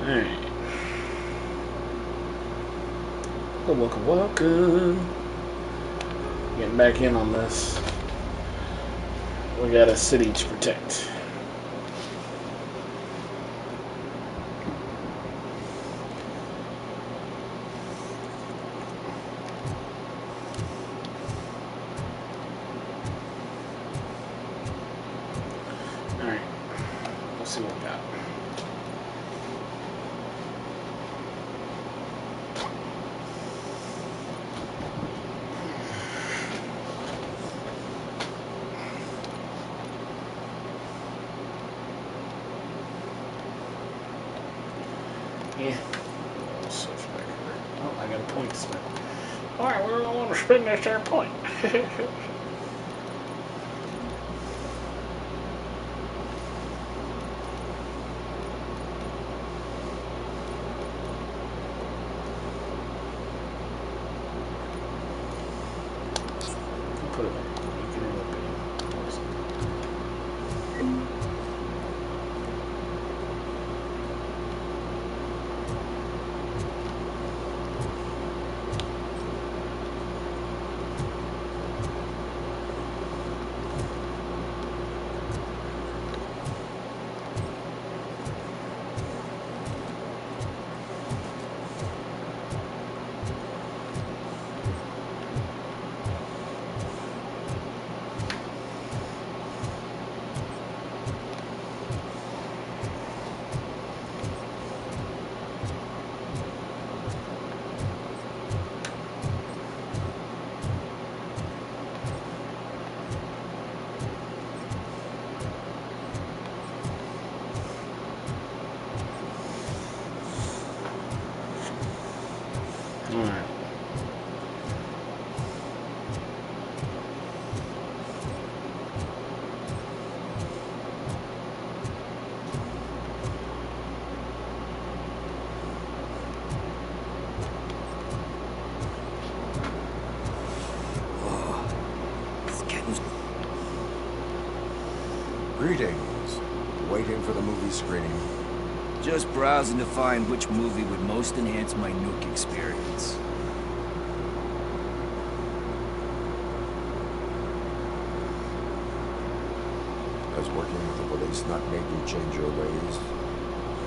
Alright. Welcome. Getting back in on this. We got a city to protect. Alright. Let's see what we got. Yeah. Oh, I got a point to spend. Alright, we're gonna want to spend this there point. Put it back. You can end up Alright. Greetings. Waiting for the movie screening. Just browsing to find which movie would most enhance my Nook experience. Has working with the police not made you change your ways?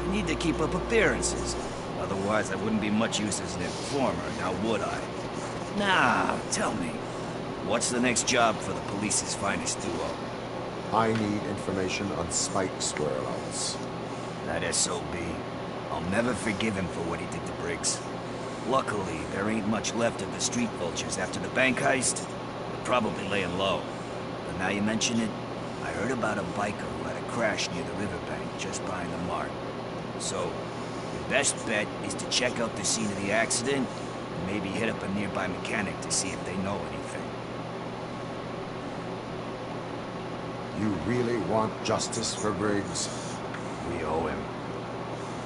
I need to keep up appearances. Otherwise, I wouldn't be much use as an informer, now would I? Nah, tell me. What's the next job for the police's finest duo? I need information on Spike's whereabouts. That SOB. I'll never forgive him for what he did to Briggs. Luckily, there ain't much left of the street vultures after the bank heist. They're probably laying low. But now you mention it, I heard about a biker who had a crash near the riverbank just behind the mart. So, your best bet is to check out the scene of the accident and maybe hit up a nearby mechanic to see if they know anything. You really want justice for Briggs? We owe him.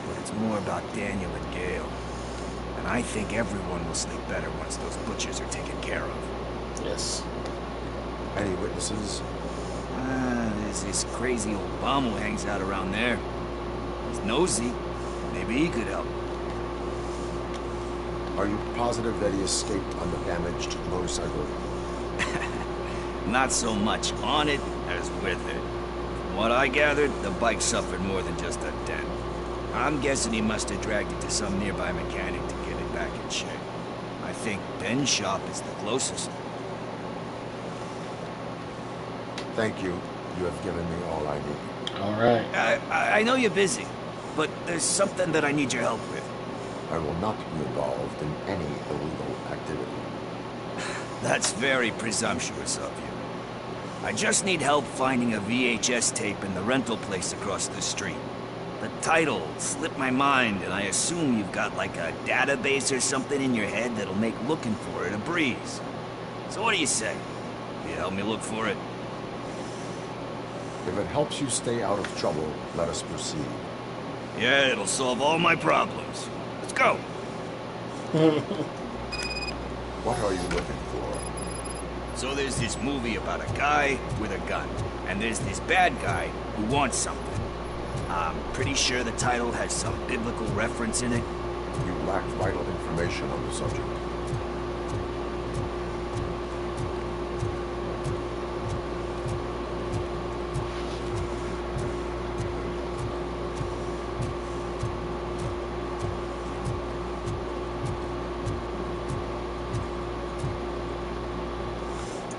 But it's more about Daniel and Gale. And I think everyone will sleep better once those butchers are taken care of. Yes. Any witnesses? There's this crazy old bum who hangs out around there. He's nosy. Maybe he could help. Are you positive that he escaped on the damaged motorcycle? Not so much on it as with it. From what I gathered, the bike suffered more than just a dent. I'm guessing he must have dragged it to some nearby mechanic to get it back in shape. I think Ben's shop is the closest. Thank you. You have given me all I need. Alright. I know you're busy, but there's something that I need your help with. I will not be involved in any illegal activity. That's very presumptuous of you. I just need help finding a VHS tape in the rental place across the street. The title slipped my mind, and I assume you've got like a database or something in your head that'll make looking for it a breeze. So what do you say? Will you help me look for it? If it helps you stay out of trouble, let us proceed. Yeah, it'll solve all my problems. Let's go. What are you looking for? So there's this movie about a guy with a gun, and there's this bad guy who wants something. I'm pretty sure the title has some biblical reference in it. You lack vital information on the subject.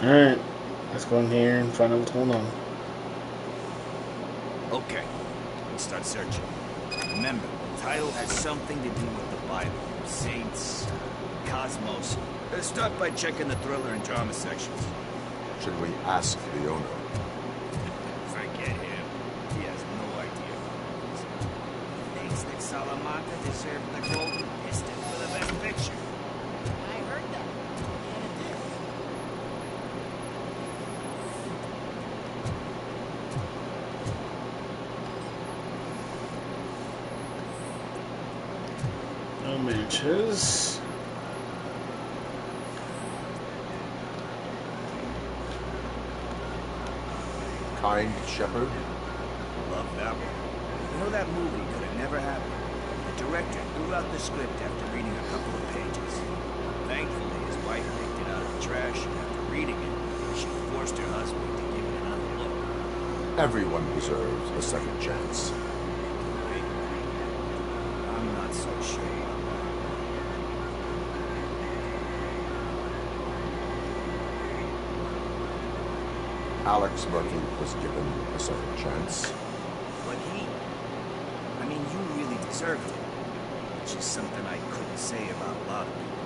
Alright, let's go in here and find out what's going on. Okay, let's start searching. Remember, the title has something to do with the Bible, saints, cosmos. Let's start by checking the thriller and drama sections. Should we ask the owner? Forget him. He has no idea. He thinks that Salamanca deserved the Golden Piston for the best picture. I heard that. And it did. No matches. Kind Shepherd? Love that one. You know that movie could have never happened. The director threw out the script after reading a couple of pages. Thankfully, his wife picked it out of the trash, and after reading it, she forced her husband to give it another look. Everyone deserves a second chance. I'm not so sure about that. Alex Murphy was given a second chance. But I mean, you really deserved it. Which is something I couldn't say about a lot of people.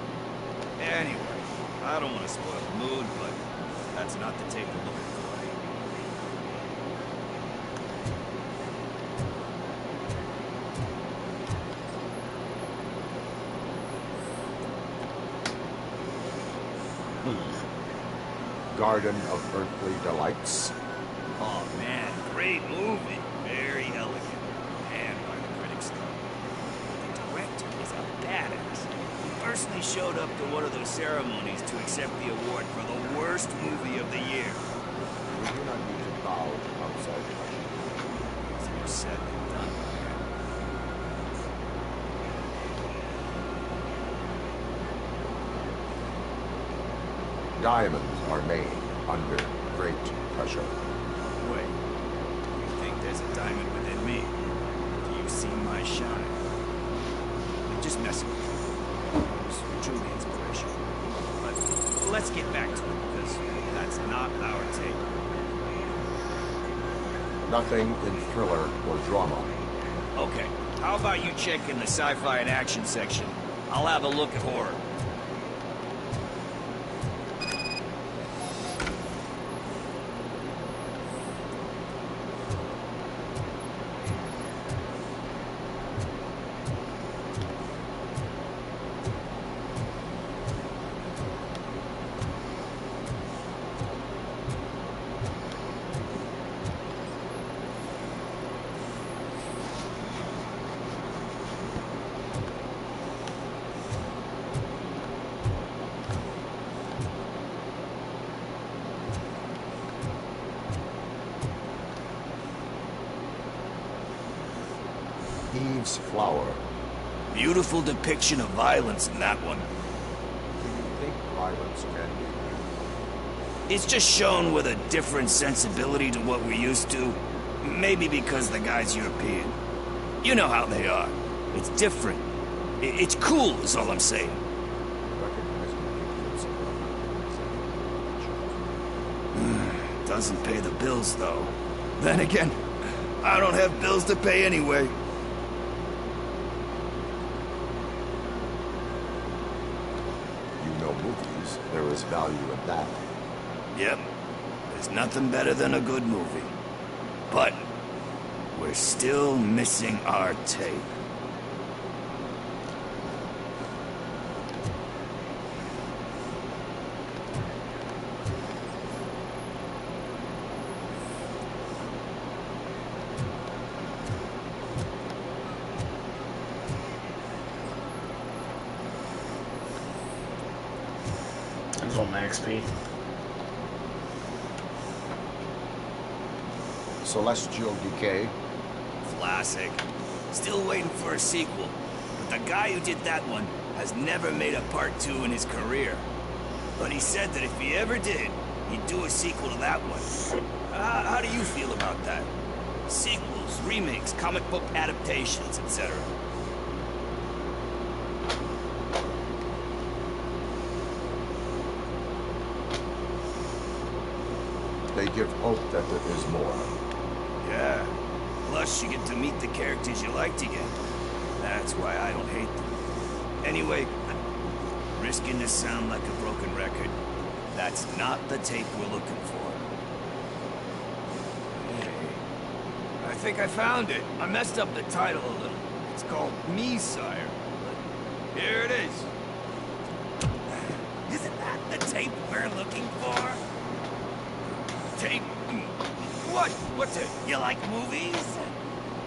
Anyway, I don't want to spoil the mood, but that's not the tape we're looking for. Garden of Earthly Delights. Oh man, great movie. Very elegant. And by the critics though. The director is a badass. He personally showed up to one of those ceremonies to accept the award for the worst movie of the year. We do not need to bow outside judgment. It's more said than done. Diamonds are made under great pressure. Wait, you think there's a diamond within me? Do you see my shine? I'm just messing with you. It was truly inspiration. But let's get back to it, because that's not our take. Nothing in thriller or drama. Okay, how about you check in the sci-fi and action section? I'll have a look at horror. Eve's Flower. Beautiful depiction of violence in that one. Do you think violence can be? It's just shown with a different sensibility to what we're used to. Maybe because the guy's European. You know how they are. It's different. It's cool, is all I'm saying. Doesn't pay the bills, though. Then again, I don't have bills to pay anyway. You know movies, there is value in that. Yep. There's nothing better than a good movie. But we're still missing our tape. Let's go max P. Celestial Decay. classic. Still waiting for a sequel. But the guy who did that one has never made a part 2 in his career. But he said that if he ever did, he'd do a sequel to that one. How do you feel about that? Sequels, remakes, comic book adaptations, etc. They give hope that there is more. Yeah. Plus, you get to meet the characters you liked again. That's why I don't hate them. Anyway, risking to sound like a broken record, that's not the tape we're looking for. Hey, I think I found it. I messed up the title a little. It's called Me, Sire. But here it is. Isn't that the tape we're looking for? Tape? What? What tape? You like movies?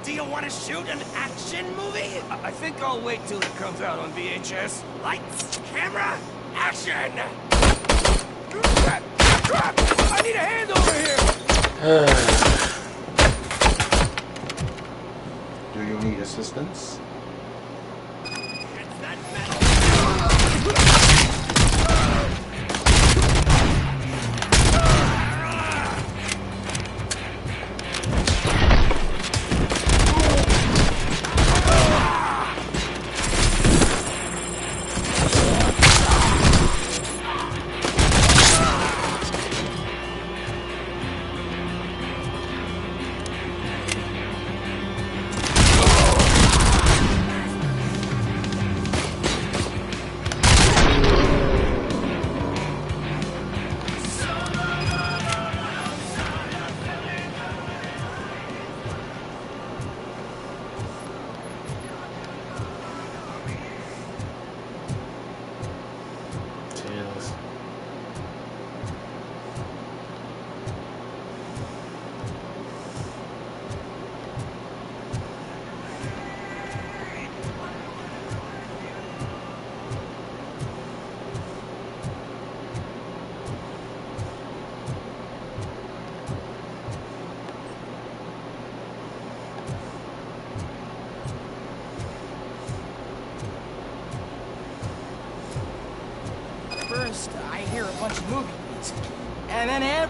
Do you want to shoot an action movie? I think I'll wait till it comes out on VHS. Lights, camera, action! I need a hand over here! Do you need assistance? It's that metal! Tails. First, I hear a bunch of movie beats. And then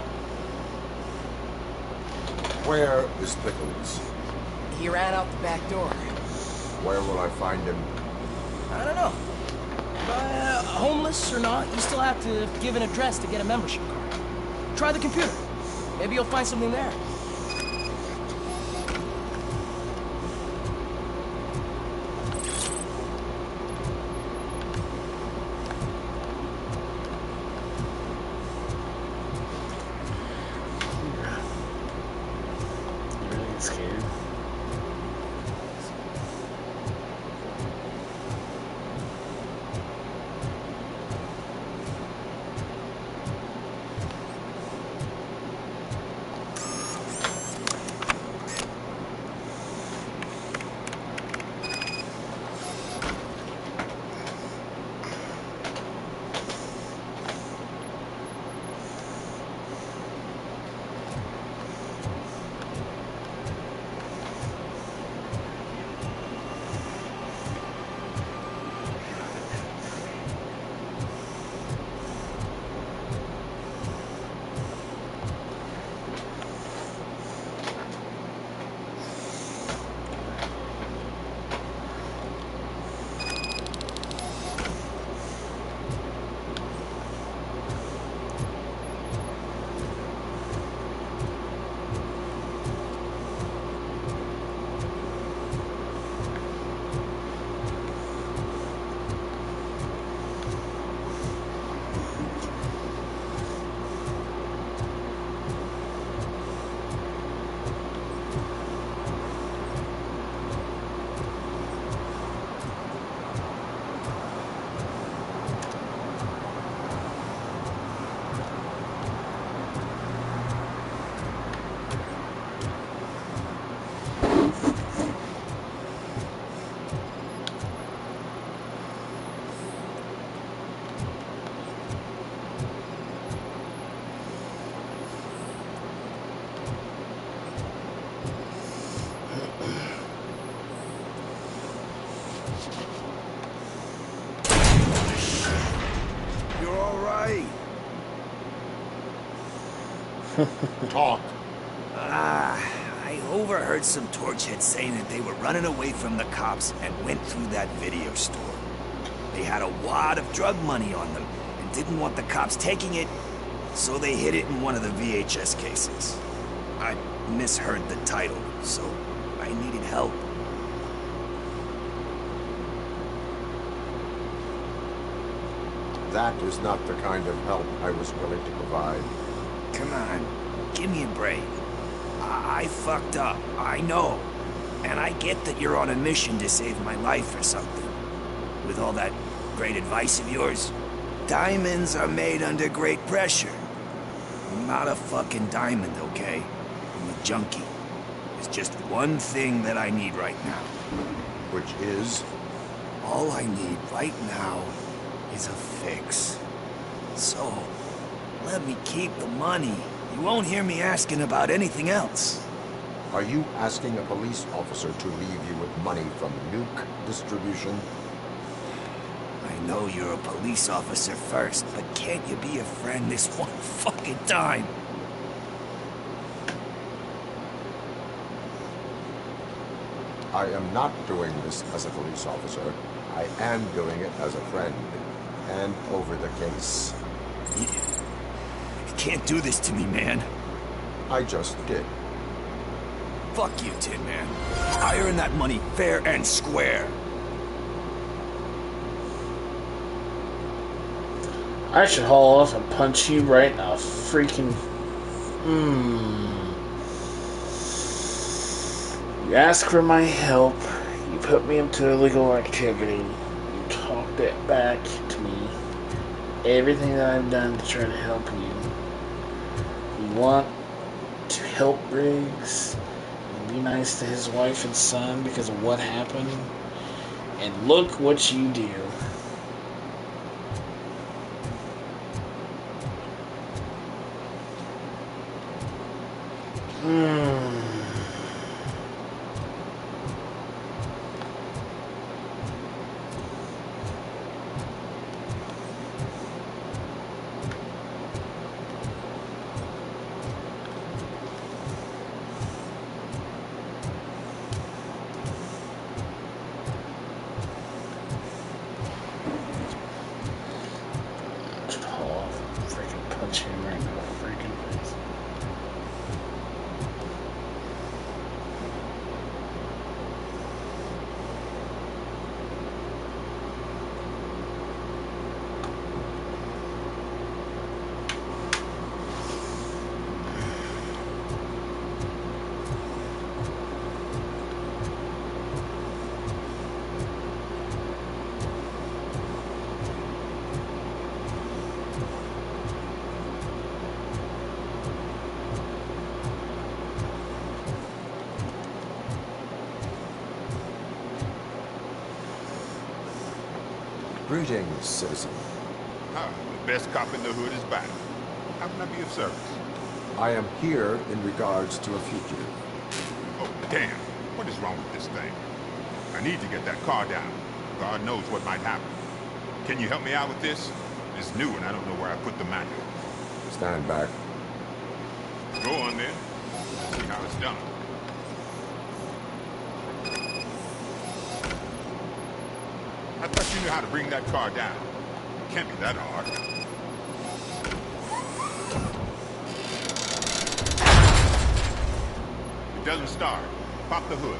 Where is Pickles? he ran out the back door. Where will I find him? I don't know. Homeless or not, you still have to give an address to get a membership card. Try the computer. Maybe you'll find something there. You really get scared? Talk. I overheard some torchheads saying that they were running away from the cops and went through that video store. They had a wad of drug money on them and didn't want the cops taking it, so they hid it in one of the VHS cases. I misheard the title, so I needed help. That is not the kind of help I was willing to provide. Come on, give me a break. I fucked up, I know. And I get that you're on a mission to save my life or something. With all that great advice of yours, diamonds are made under great pressure. I'm not a fucking diamond, okay? I'm a junkie. There's just one thing that I need right now. Which is? All I need right now is a fix. So, let me keep the money. You won't hear me asking about anything else. Are you asking a police officer to leave you with money from nuke distribution? I know you're a police officer first, but can't you be a friend this one fucking time? I am not doing this as a police officer. I am doing it as a friend. Hand over the case. You can't do this to me, man. I just did. Fuck you, Tin Man. I earned that money fair and square. I should haul off and punch you right in the freaking... You asked for my help. You put me into illegal activity. You talked it back to me. Everything that I've done to try to help you. You want to help Briggs and be nice to his wife and son because of what happened. And look what you do. Just haul off and freaking punch him right in the freaking face. Greetings, citizen. The best cop in the hood is back. How can I be of service? I am here in regards to a fugitive. Oh, damn. What is wrong with this thing? I need to get that car down. God knows what might happen. Can you help me out with this? It's new and I don't know where I put the manual. Stand back. Go on then. See how it's done. I thought you knew how to bring that car down. Can't be that hard. It doesn't start. Pop the hood.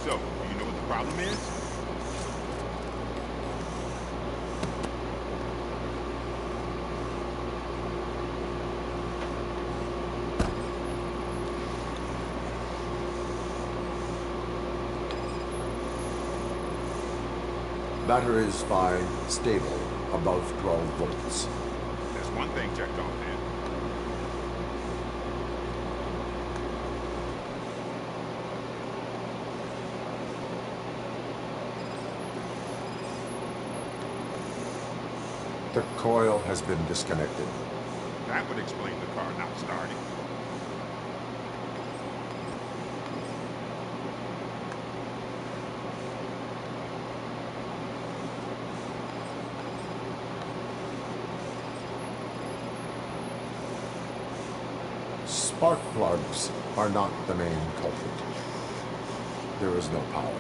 So, do you know what the problem is? Battery is fine, stable, above 12 volts. That's one thing checked off then. The coil has been disconnected. That would explain the car not starting. Spark plugs are not the main culprit. There is no power.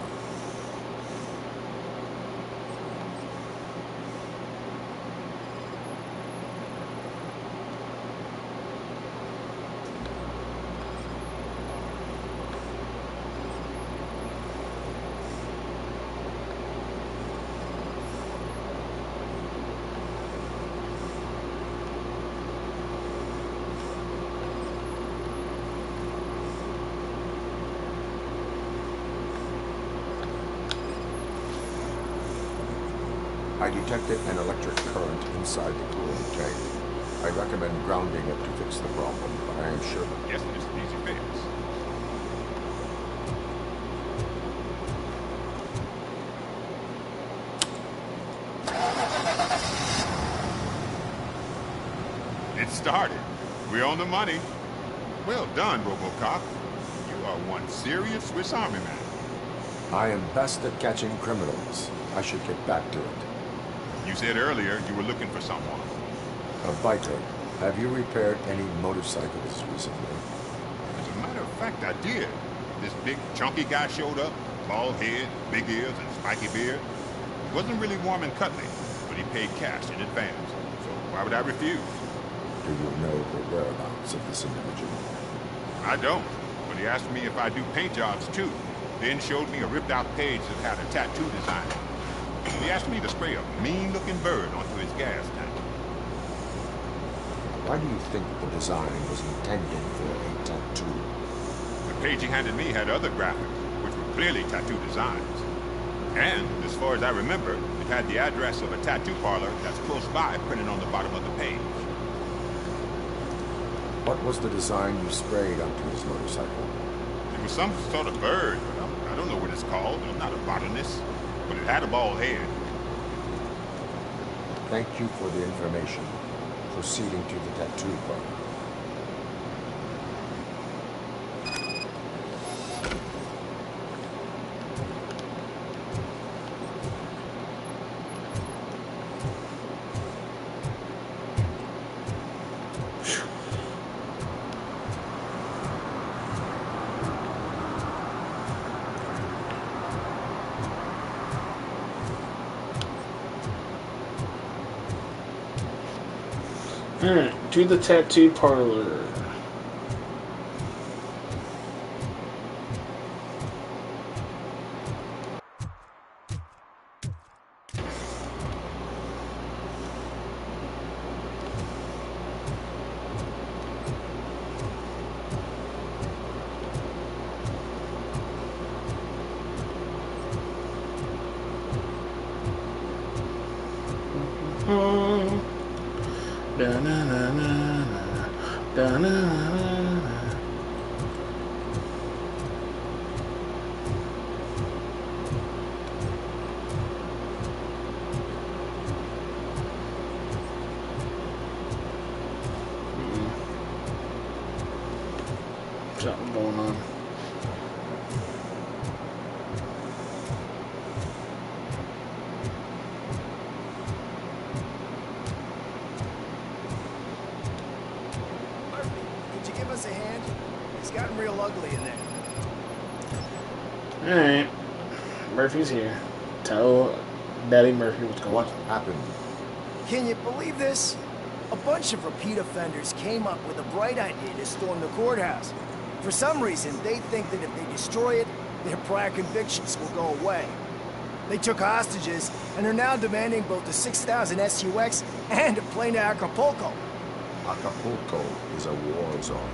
I detected an electric current inside the cooling tank. I recommend grounding it to fix the problem, but I am sure. Guess it's an easy fix. It started. We're on the money. Well done, Robocop. You are one serious Swiss Army man. I am best at catching criminals. I should get back to it. You said earlier you were looking for someone. A biker. Have you repaired any motorcycles recently? As a matter of fact, I did. This big, chunky guy showed up, bald head, big ears, and spiky beard. He wasn't really warm and cuddly, but he paid cash in advance. So why would I refuse? Do you know the whereabouts of this individual? I don't, but he asked me if I do paint jobs too. Then showed me a ripped-out page that had a tattoo design. He asked me to spray a mean-looking bird onto his gas tank. Why do you think the design was intended for a tattoo? The page he handed me had other graphics, which were clearly tattoo designs. And, as far as I remember, it had the address of a tattoo parlor that's close by printed on the bottom of the page. What was the design you sprayed onto his motorcycle? It was some sort of bird, but I don't know what it's called. I'm not a botanist. But it had a bald head. Thank you for the information. Proceeding to the tattoo parlor. Alright, to the tattoo parlor. Something going on. Could you give us a hand? It's gotten real ugly in there. Alright. Murphy's here. Tell Daddy Murphy what's going What on. happened? Can you believe this? A bunch of repeat offenders came up with a bright idea to storm the courthouse. For some reason, they think that if they destroy it, their prior convictions will go away. They took hostages and are now demanding both the 6,000 SUX and a plane to Acapulco. Acapulco is a war zone.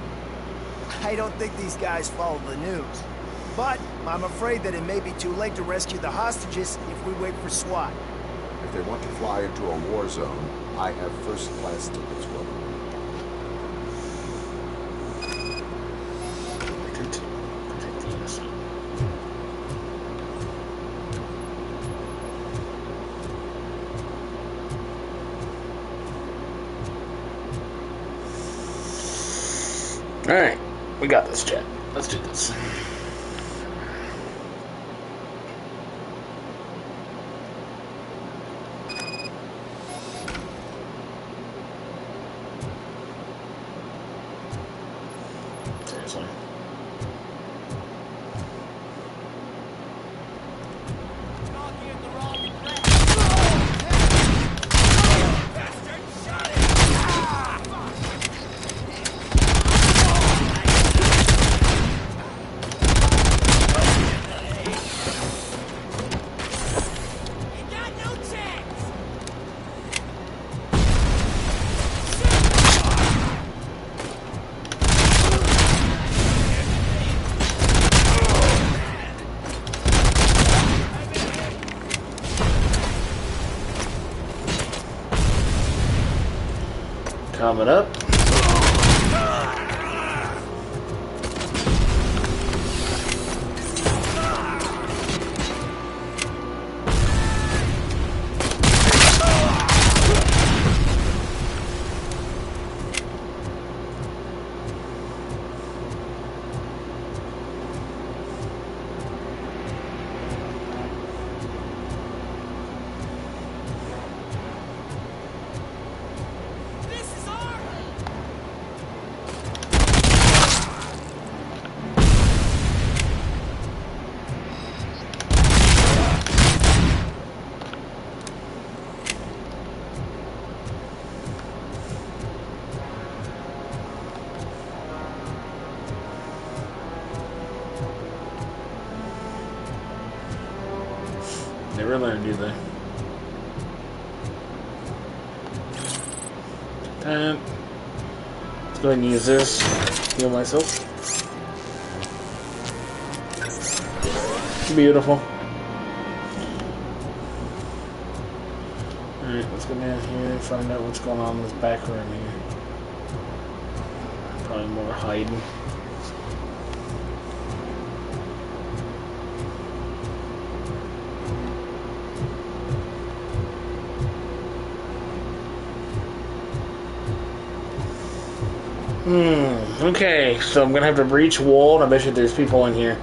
I don't think these guys follow the news. But I'm afraid that it may be too late to rescue the hostages if we wait for SWAT. If they want to fly into a war zone, I have first-class tickets for them. Alright, we got this, chat. Let's do this. seriously. Coming up. Never learned, do they? Let's go ahead and use this. Heal myself. Beautiful. Alright, let's go down here and find out what's going on in this back room here. Probably more hiding. Okay, so I'm gonna have to breach wall, and I bet you there's people in here.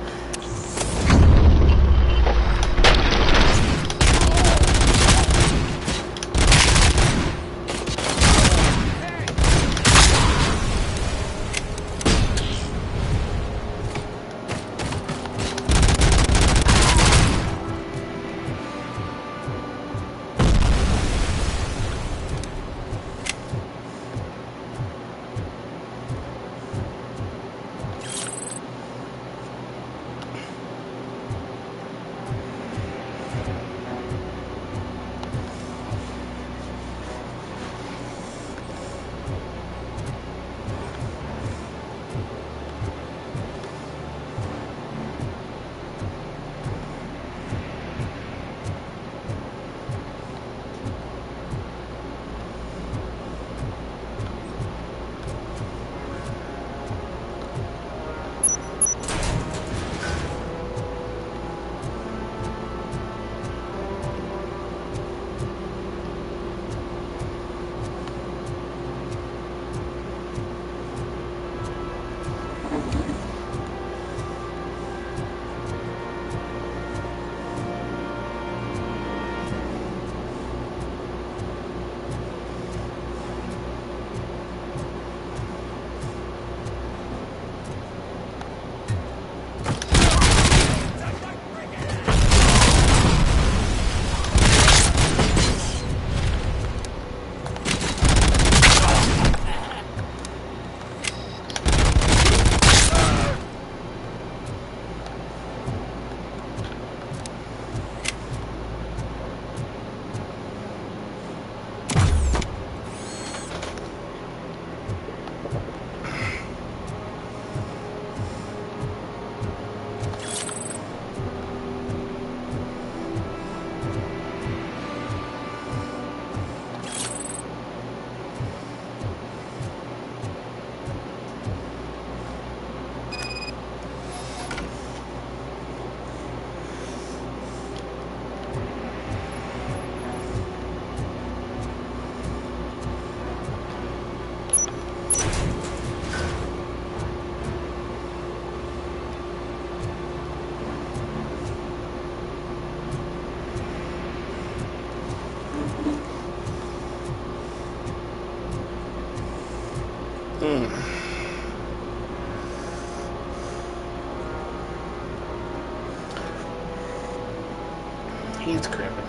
He's cramping.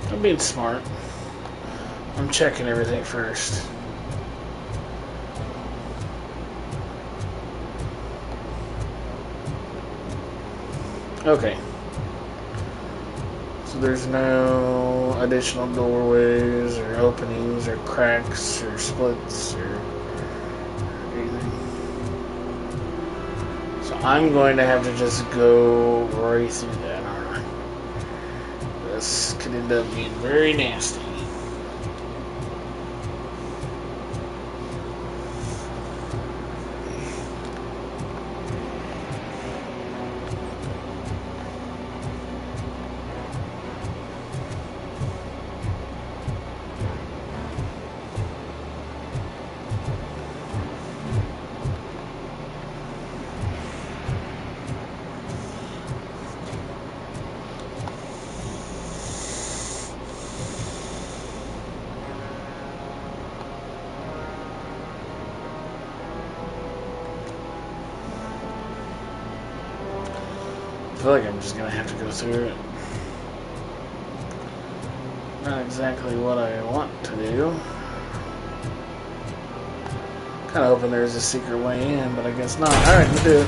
I'm being smart. I'm checking everything first. Okay. So there's no additional doorways or openings or cracks or splits or anything. So I'm going to have to just go right through that, aren't I? This could end up being very nasty. I feel like I'm just gonna have to go through it. Not exactly what I want to do. Kinda hoping there's a secret way in, but I guess not. Alright, we'll do it.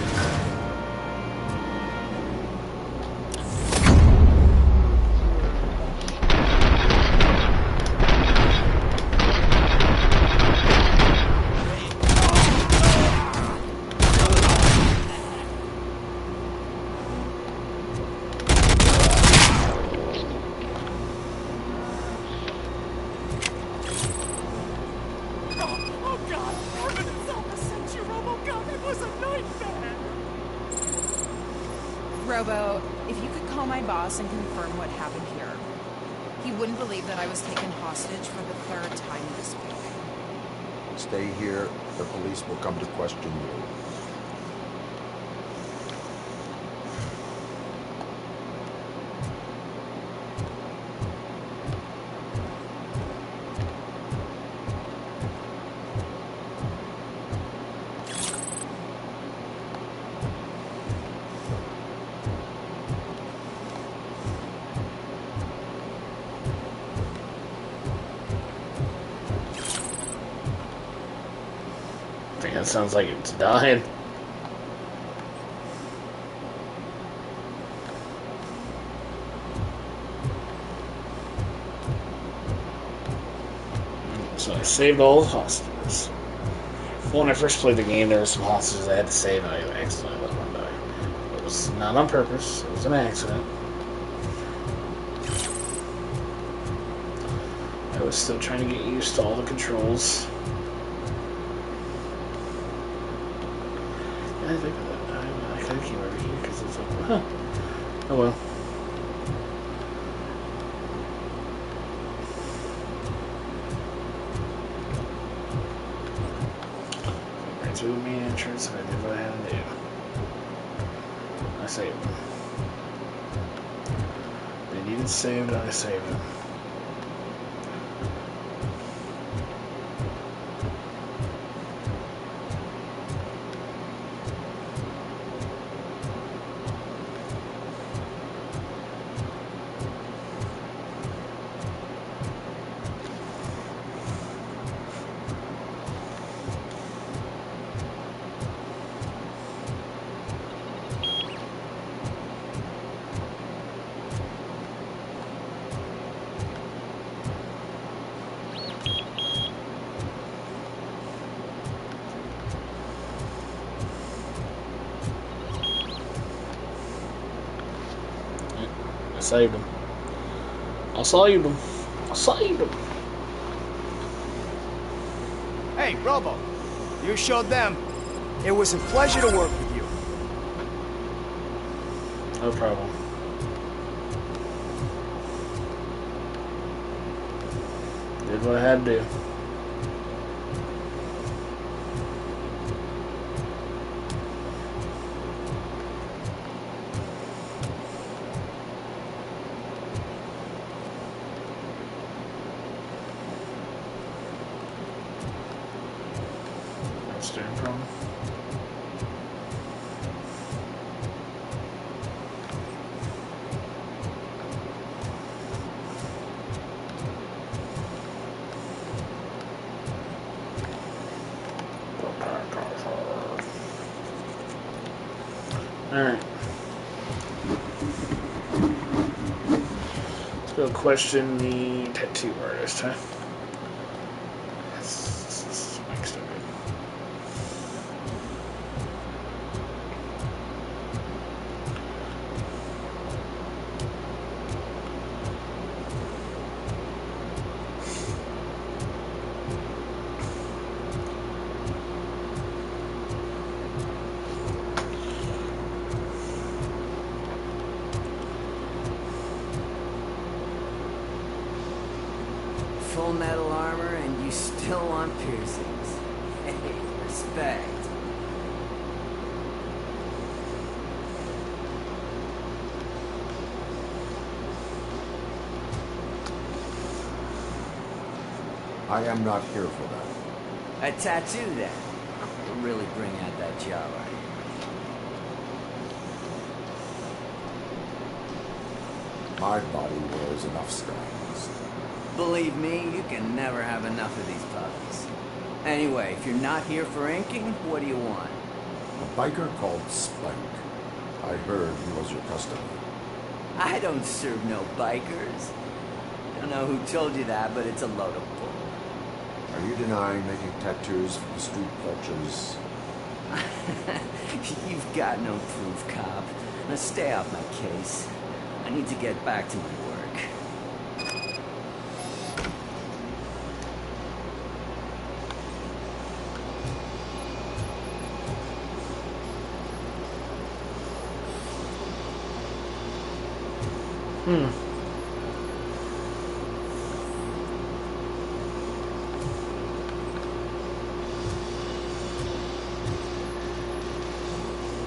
Oh God! Heaven itself has sent you, RoboCop! It was a nightmare! Robo, if you could call my boss and confirm what happened here. He wouldn't believe that I was taken hostage for the third time this week. Stay here. The police will come to question you. I think that sounds like it's dying. So I saved all the hostages. When I first played the game, there were some hostages I had to save, and I accidentally let one die. It was not on purpose. It was an accident. I was still trying to get used to all the controls. I think I kind of came over here because it's like, huh. Oh well. Right through the main entrance, and I did what I had to do. I saved them. They needed saved, I saved them. I saved him. I saved him. I saved him. Hey, Robo, you showed them. It was a pleasure to work with you. No problem. Did what I had to do. That's no problem. Alright. Let's go question the tattoo artist, huh? This mic's no good. Full metal armor and you still want piercings. Hey, respect. I am not here for that. A tattoo then. Will really bring out that jawline. My body wears enough scars. Believe me, you can never have enough of these puppies. Anyway, if you're not here for inking, what do you want? A biker called Spike. I heard he was your customer. I don't serve no bikers. Don't know who told you that, but it's a load of bull. Are you denying making tattoos for the street vultures? You've got no proof, cop. Now stay off my case. I need to get back to my work.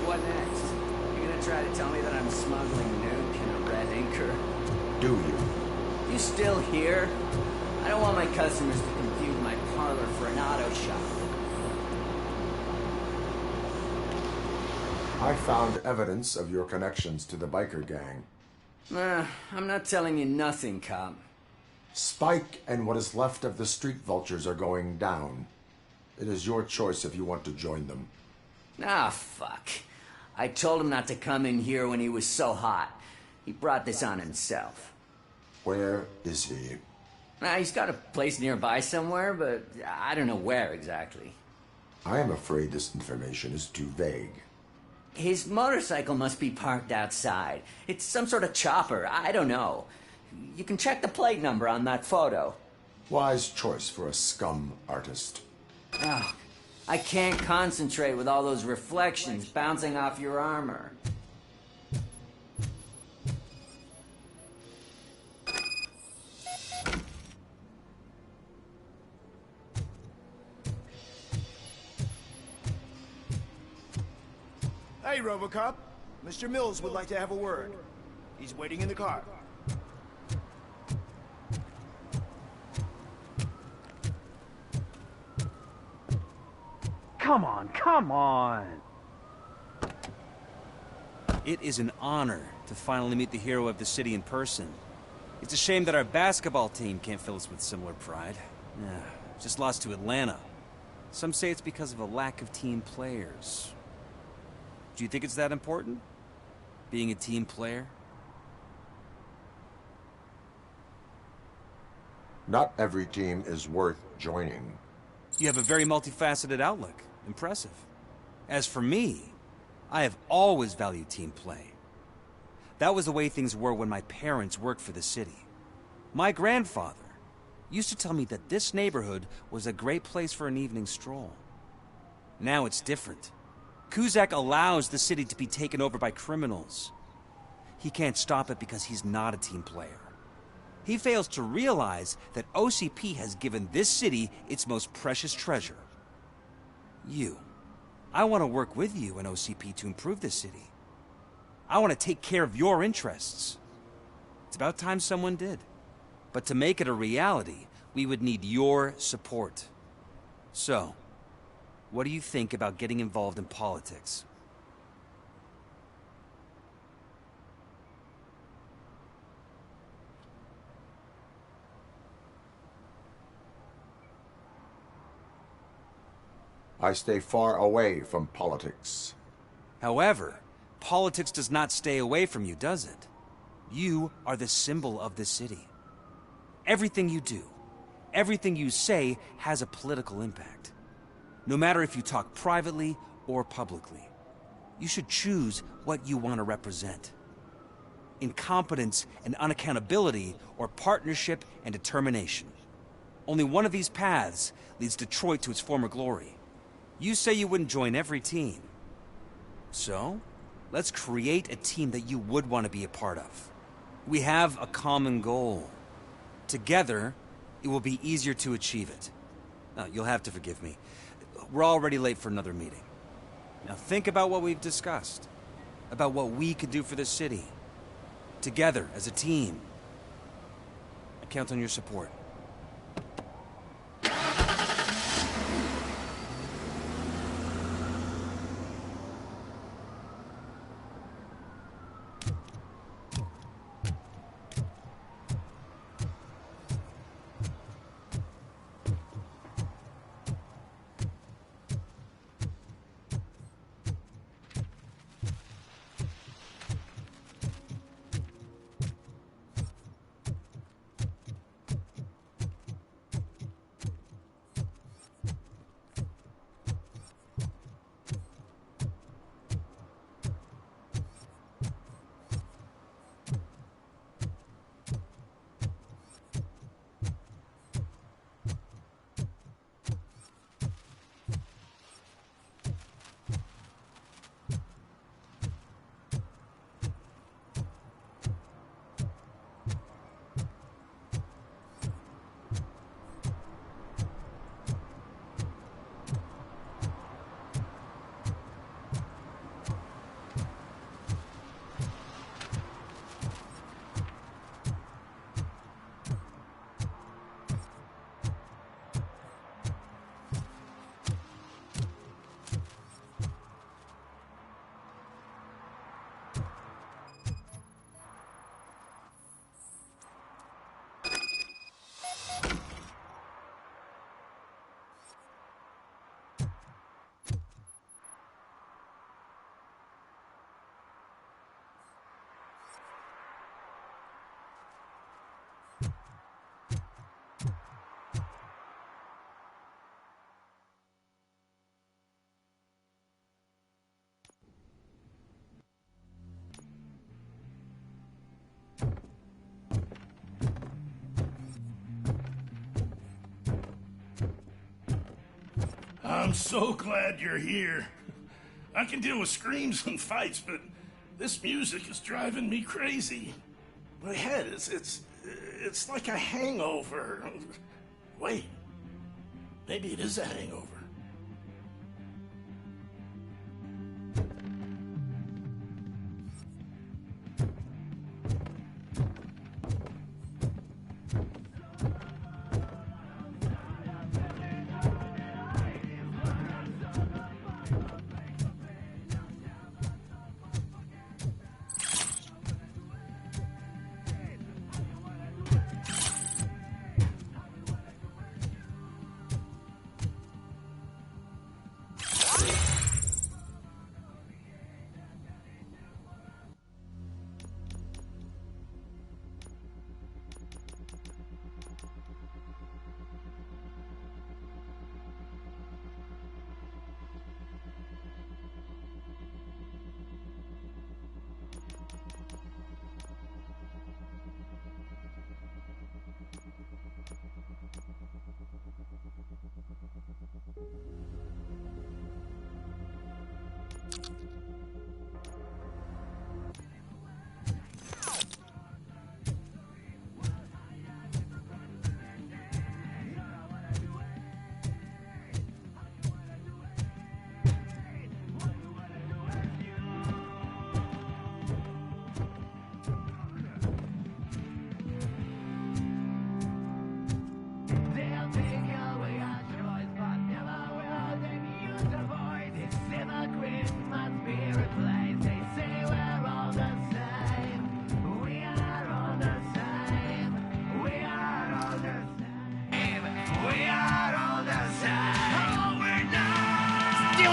What next? You gonna try to tell me that I'm smuggling nuke in a red inker? Do you? You still here? I don't want my customers to confuse my parlor for an auto shop. I found evidence of your connections to the biker gang. I'm not telling you nothing, cop. Spike and what is left of the street vultures are going down. It is your choice if you want to join them. Ah, fuck. I told him not to come in here when he was so hot. He brought this on himself. Where is he? He's got a place nearby somewhere, but I don't know where exactly. I am afraid this information is too vague. His motorcycle must be parked outside. It's some sort of chopper. I don't know. You can check the plate number on that photo. Wise choice for a scum artist. Oh, I can't concentrate with all those reflections bouncing off your armor. Hey, Robocop. Mr. Mills would like to have a word. He's waiting in the car. Come on, come on! It is an honor to finally meet the hero of the city in person. It's a shame that our basketball team can't fill us with similar pride. Just lost to Atlanta. Some say it's because of a lack of team players. Do you think it's that important? Being a team player? Not every team is worth joining. You have a very multifaceted outlook. Impressive. As for me, I have always valued team play. That was the way things were when my parents worked for the city. My grandfather used to tell me that this neighborhood was a great place for an evening stroll. Now it's different. Kuzak allows the city to be taken over by criminals. He can't stop it because he's not a team player. He fails to realize that OCP has given this city its most precious treasure. You. I want to work with you and OCP to improve this city. I want to take care of your interests. It's about time someone did. But to make it a reality, we would need your support. So, what do you think about getting involved in politics? I stay far away from politics. However, politics does not stay away from you, does it? You are the symbol of this city. Everything you do, everything you say has a political impact. No matter if you talk privately or publicly, you should choose what you want to represent. Incompetence and unaccountability, or partnership and determination. Only one of these paths leads Detroit to its former glory. You say you wouldn't join every team. So, let's create a team that you would want to be a part of. We have a common goal. Together, it will be easier to achieve it. You'll have to forgive me. We're already late for another meeting. Now think about what we've discussed. About what we could do for the city. Together, as a team. I count on your support. I'm so glad you're here. I can deal with screams and fights, but this music is driving me crazy. My head, it's like a hangover. Wait, maybe it is a hangover.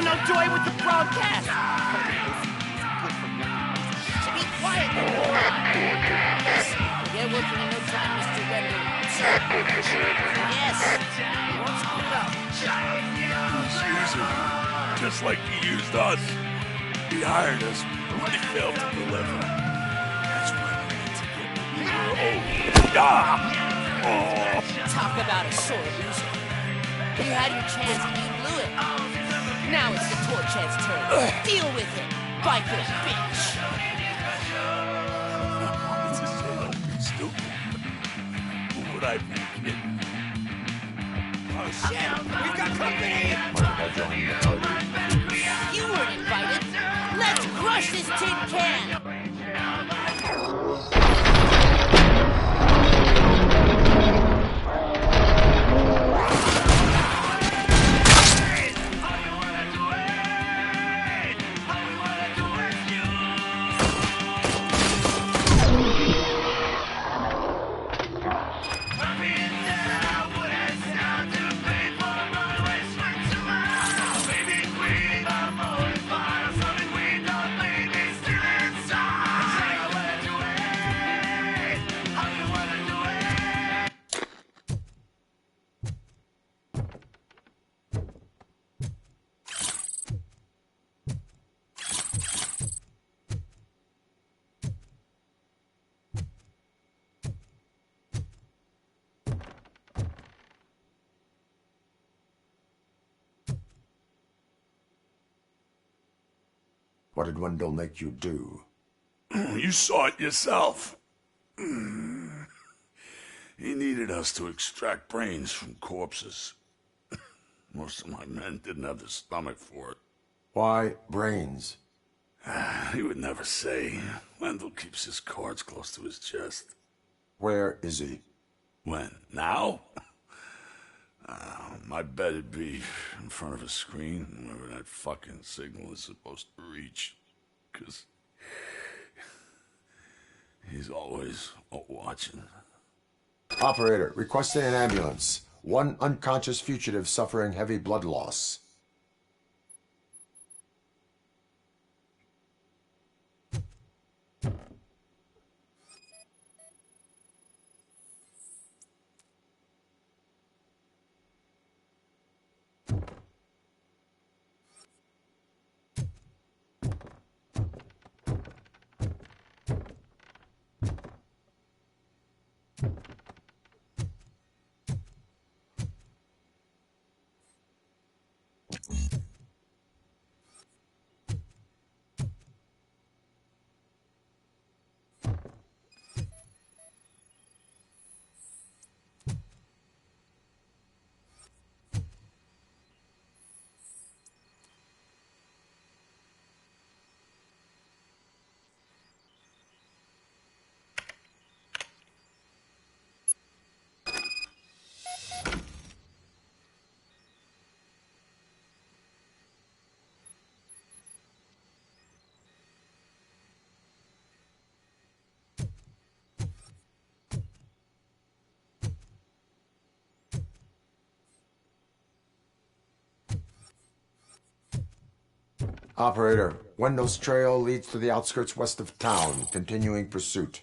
no joy with the broadcast. So be quiet, you moron. Forget working in no time, Mr. Wendell. Yes, you won't screw it up. Let's use him. Just like he used us. He hired us, but he failed to deliver. That's why we need to get Talk about a sore loser. You had your chance and you blew it. Now it's the Torchhead's turn. Deal with it, biker bitch. It's a say don't be stupid. Who would I be kidding? Oh shit, we've got company! You weren't invited. Let's crush this tin can! What did Wendell make you do? You saw it yourself. He needed us to extract brains from corpses. Most of my men didn't have the stomach for it. Why brains? He would never say. Wendell keeps his cards close to his chest. Where is he? When? Now? My bet it'd be in front of a screen, wherever that fucking signal is supposed to reach. 'Cause he's always watching. Operator, requesting an ambulance. One unconscious fugitive suffering heavy blood loss. Operator, Wendell's trail leads to the outskirts west of town, continuing pursuit.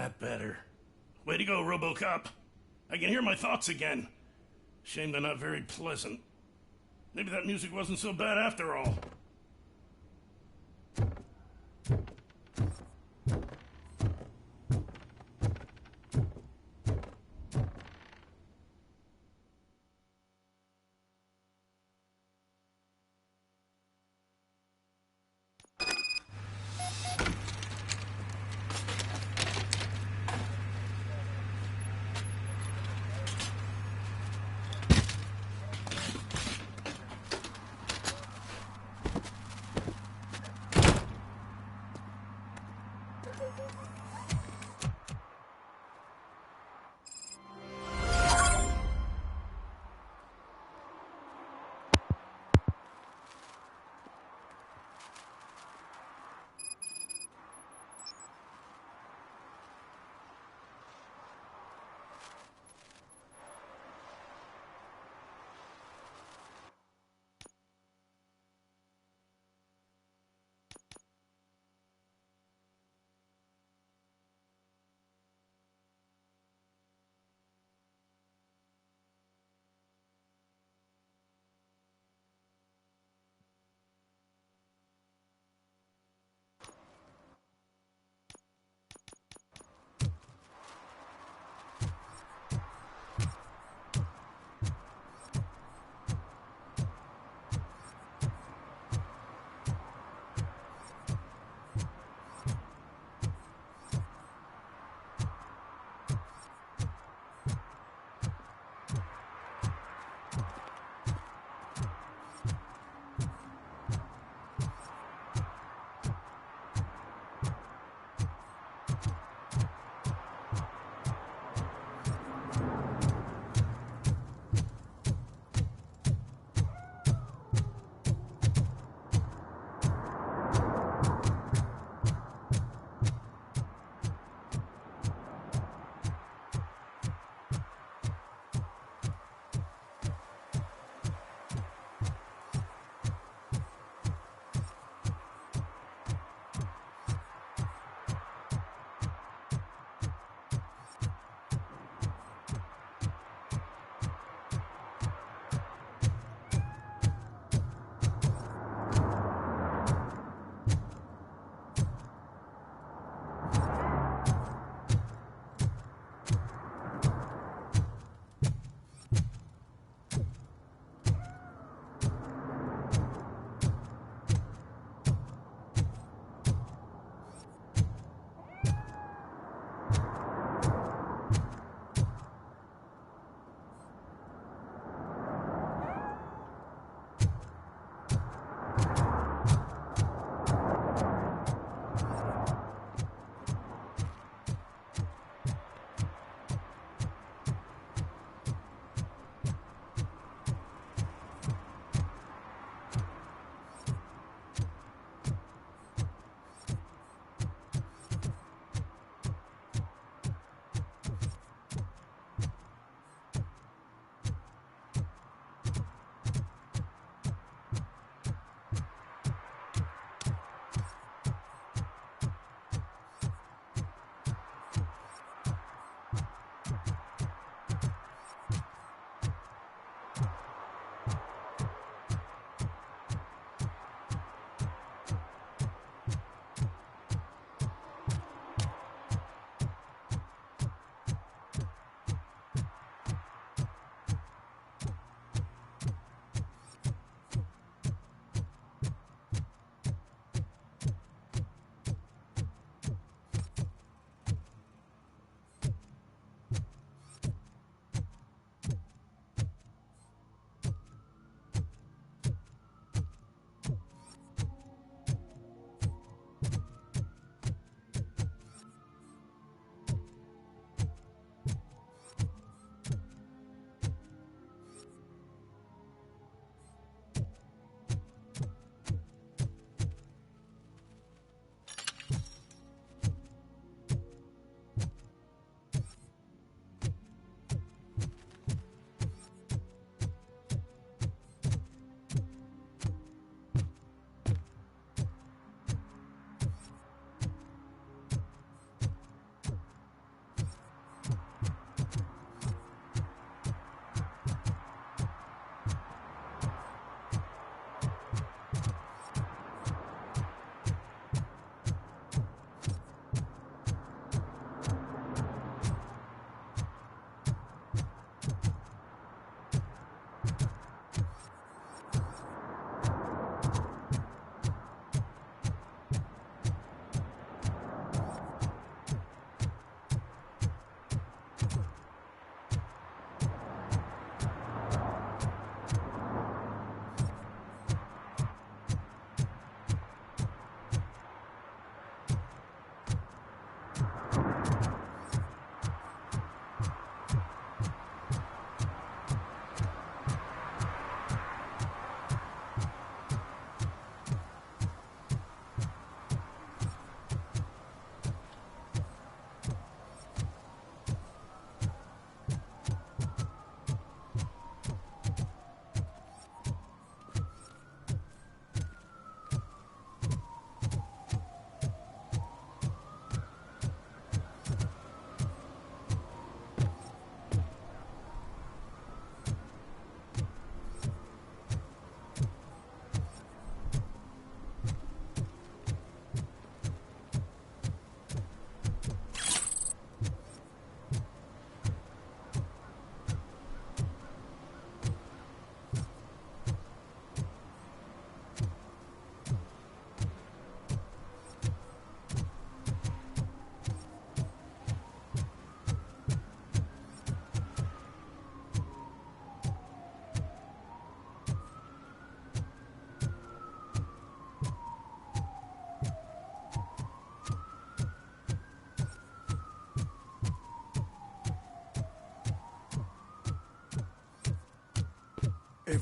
that better. Way to go, Robocop. I can hear my thoughts again. Shame they're not very pleasant. Maybe that music wasn't so bad after all.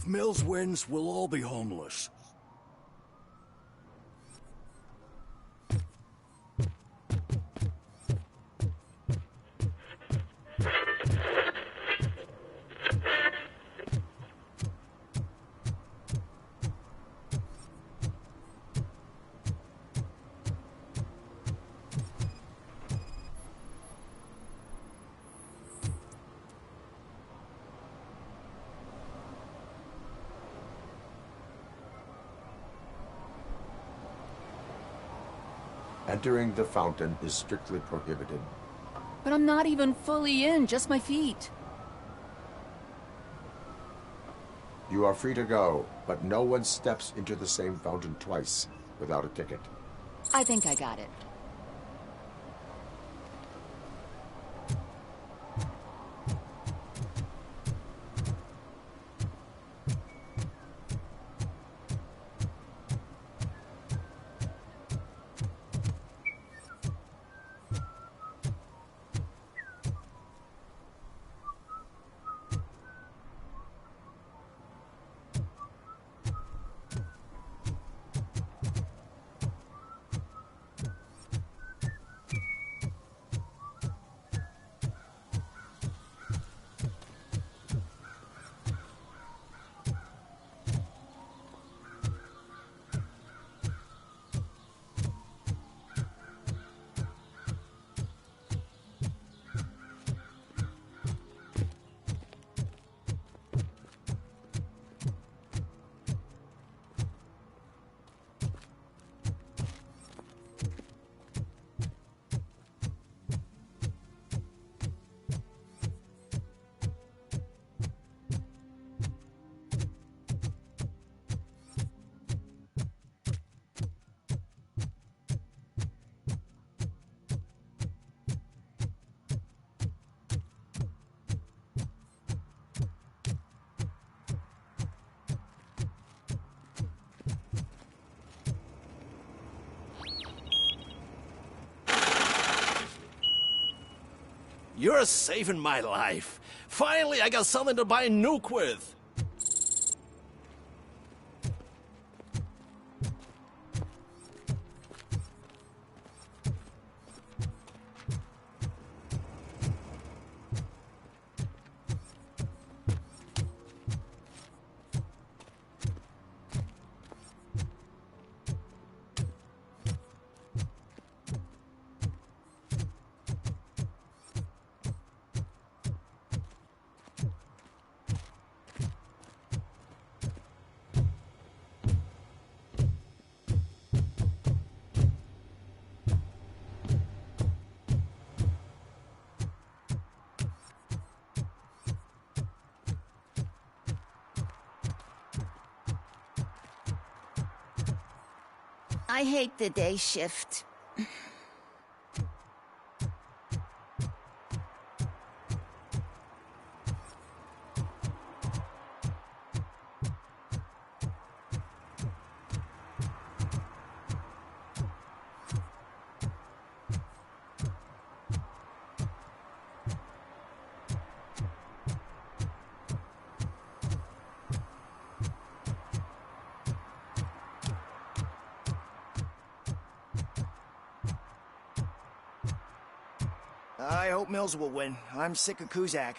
If Mills wins, we'll all be homeless. Entering the fountain is strictly prohibited. But I'm not even fully in, just my feet. You are free to go, but no one steps into the same fountain twice without a ticket. I think I got it. You're saving my life. Finally, I got something to buy a nuke with. I hate the day shift. I hope Mills will win. I'm sick of Kuzak.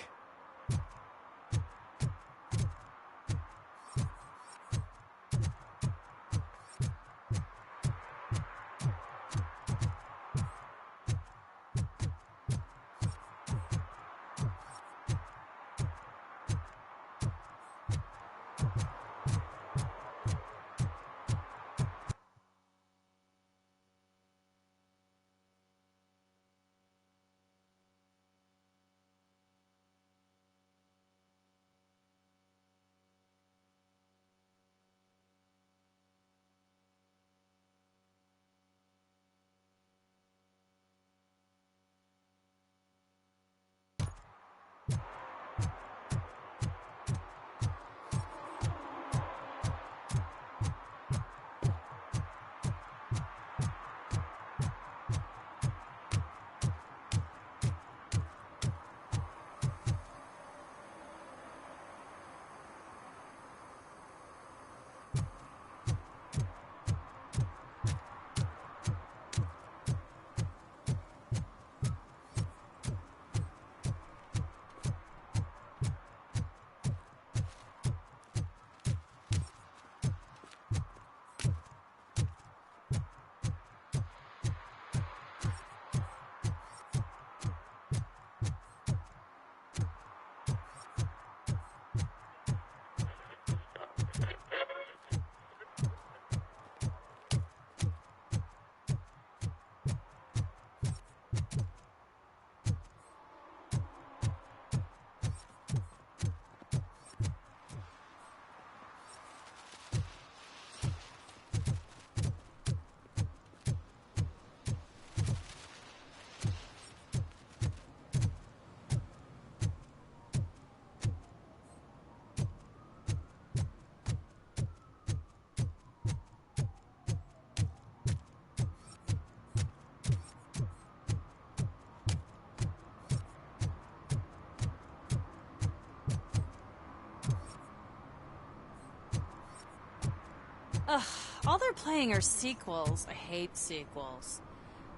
playing are sequels. I hate sequels.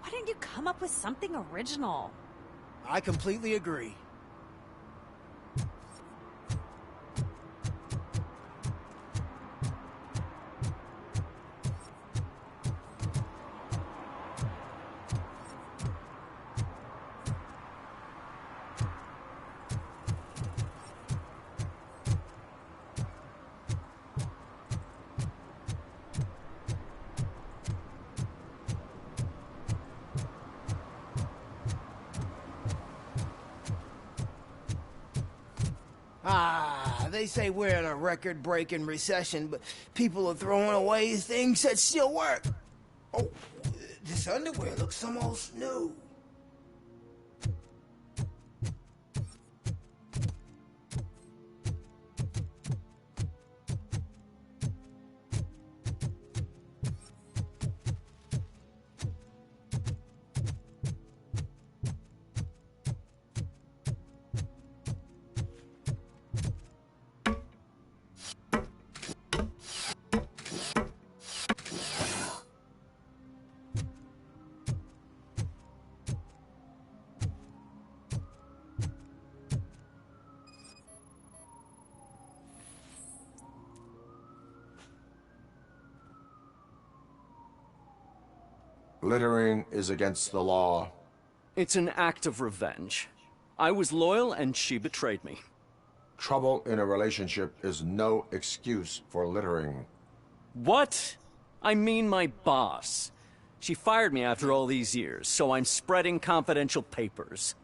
Why didn't you come up with something original? I completely agree. They say we're in a record-breaking recession, but people are throwing away things that still work. Oh, this underwear looks almost new. Littering is against the law. It's an act of revenge. I was loyal and she betrayed me. Trouble in a relationship is no excuse for littering. What? I mean my boss. She fired me after all these years, so I'm spreading confidential papers.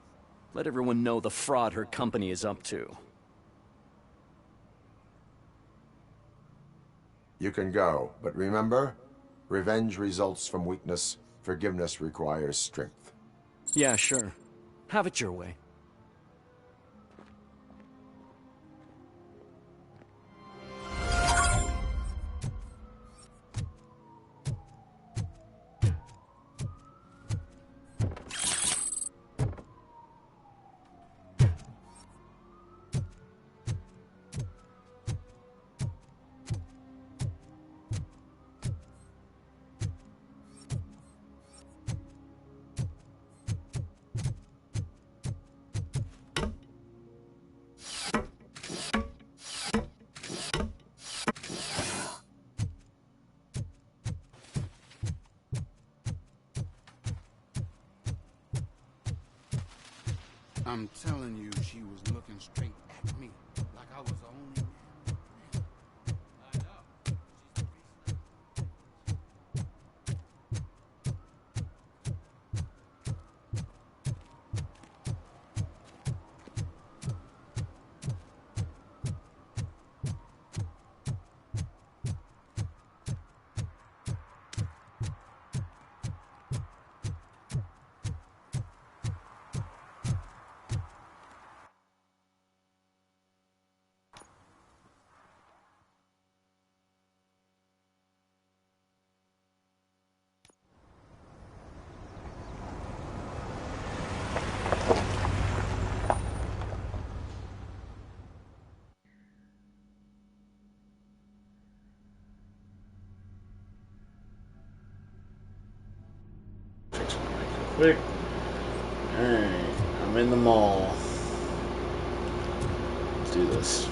Let everyone know the fraud her company is up to. You can go, but remember, revenge results from weakness. Forgiveness requires strength. Yeah, sure. Have it your way. I'm telling you, she was looking straight at me, like I was the only man. Quick. Alright, I'm in the mall. Let's do this.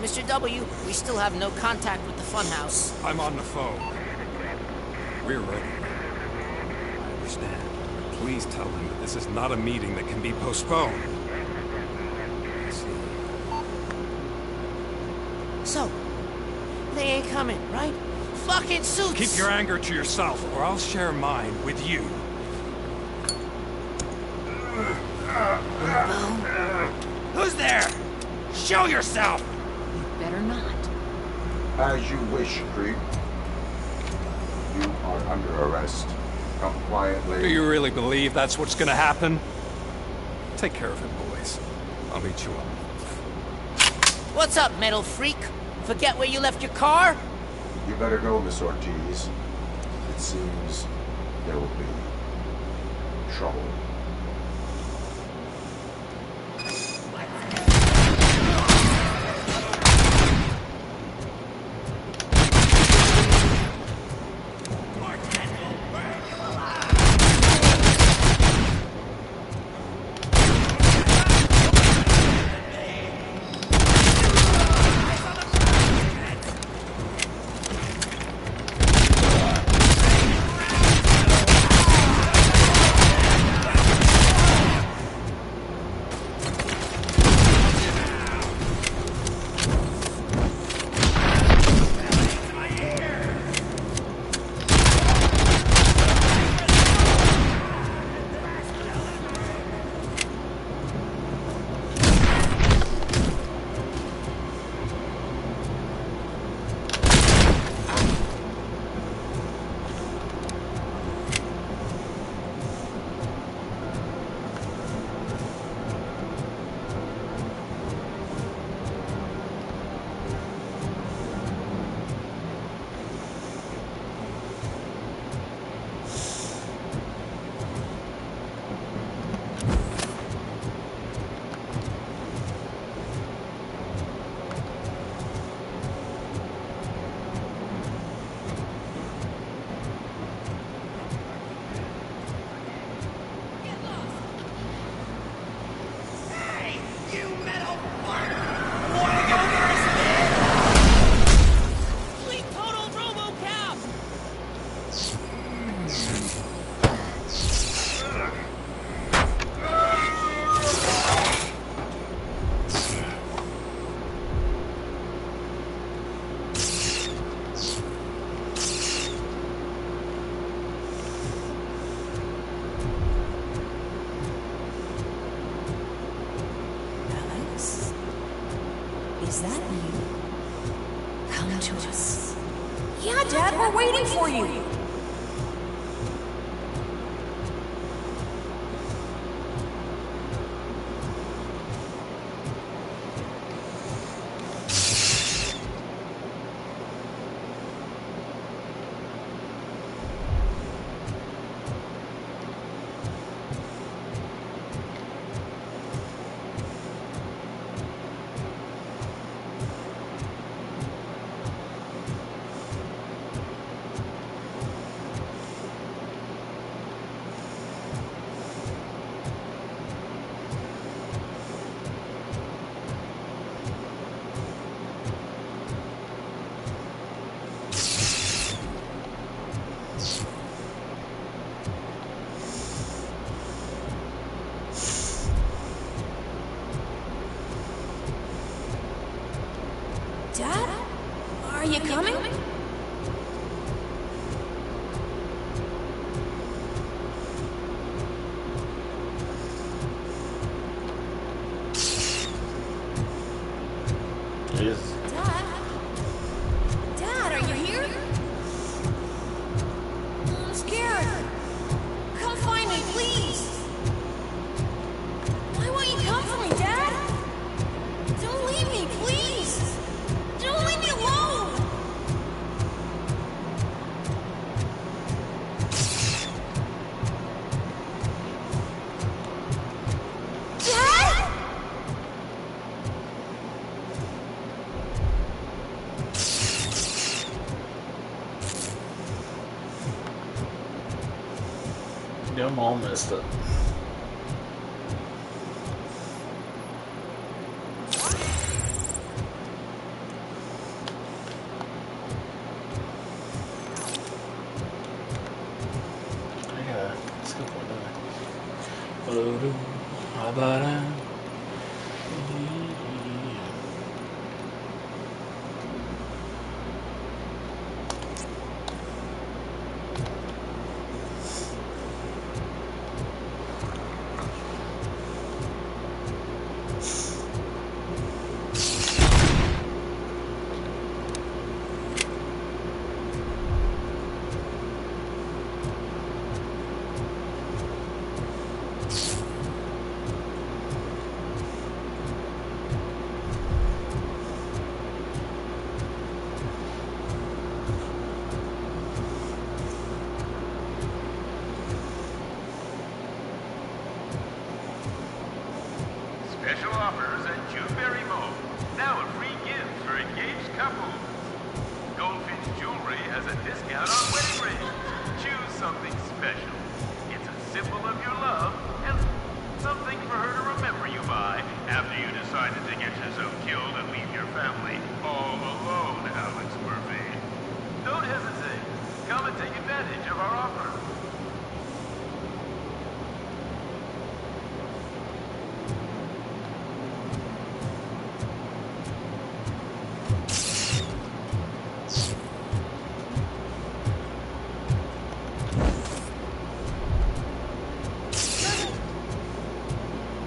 Mr. W, we still have no contact with the funhouse. I'm on the phone. We're ready. I understand. Please tell them that this is not a meeting that can be postponed. I see. So, they ain't coming, right? Fucking suits! Keep your anger to yourself, or I'll share mine with you. Who's there? Show yourself! Better not. As you wish, Creep. You are under arrest. Come quietly. Do you really believe that's what's gonna happen? Take care of it, boys. I'll meet you up. What's up, metal freak? Forget where you left your car? You better go, Miss Ortiz. It seems there will be trouble. Is that you? Come to us. Yeah, Dad, we're waiting for you. Dad? Are you coming? Yes. Dad? Dad, are you here? I'm scared. Come find me, please. Why won't you come for me, Dad? Don't leave me, please. Don't leave me alone. Dad? Your mom messed up. ba-da. Special offers at Juneberry Mall. Now a free gift for engaged couples. Goldfinch Jewelry has a discount on wedding rings. Choose something special. It's a symbol of your love and something for her to remember you by after you decided to get yourself killed and leave your family all alone, Alex Murphy. Don't hesitate. Come and take advantage of our offer.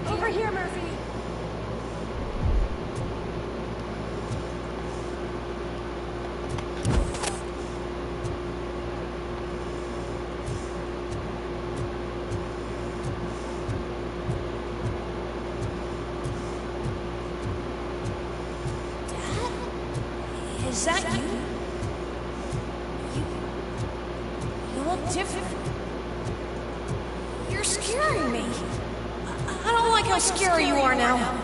Over here, Murphy. Dad? Is that you? You look different. You're scaring me. I don't like how scary you are now.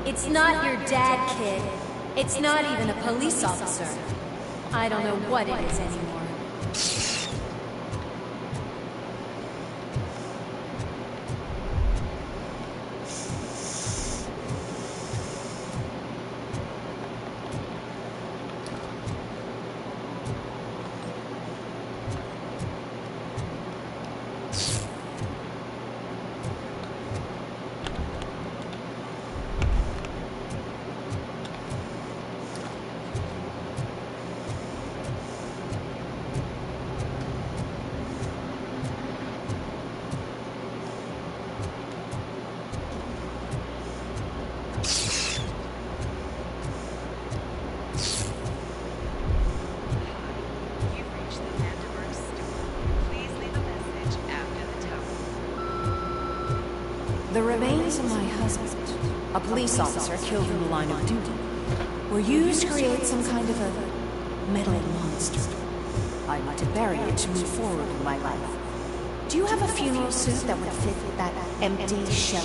It's not your dad, kid. It's not even a police officer. I don't know what it is anymore. The remains of my husband, a police officer killed in the line of duty, were used to create some kind of a meddling monster. I had to bury it to move forward with my life. Do you have a funeral suit that would fit that empty shell?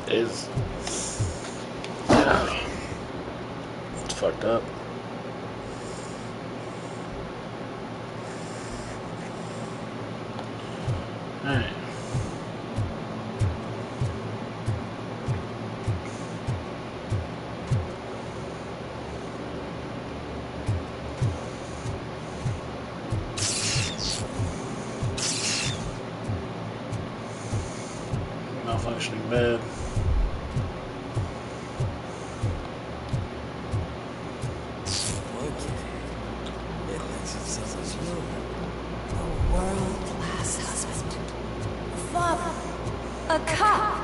It's fucked up. Alright. Malfunctioning bed. A world-class husband. Father. A cop.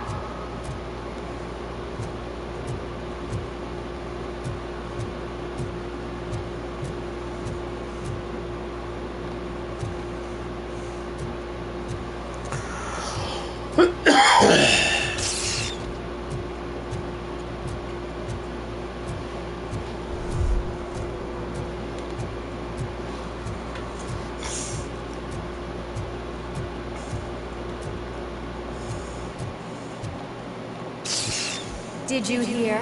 Did you hear?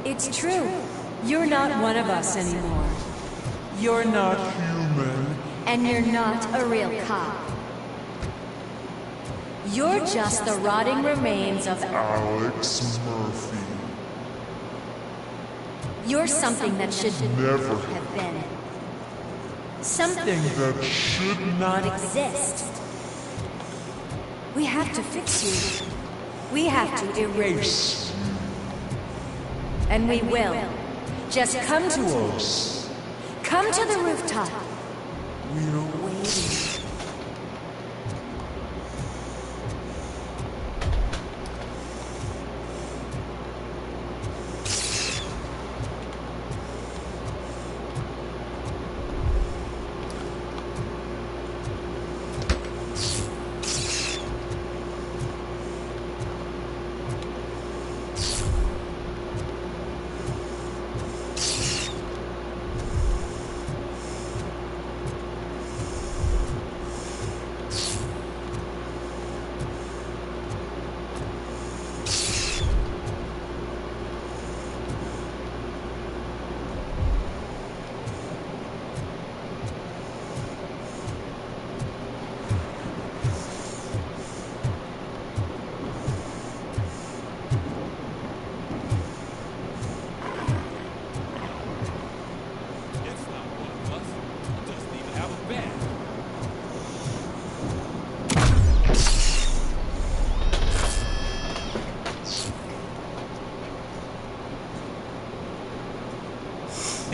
It's true. You're not one of us anymore. You're not human. And you're not a real cop. You're just the rotting remains of Alex Murphy. You're something that should Never. have been. Something that should Not exist. We have to fix you. We have to erase. And we will. Just come to us. Come to the rooftop. We're waiting.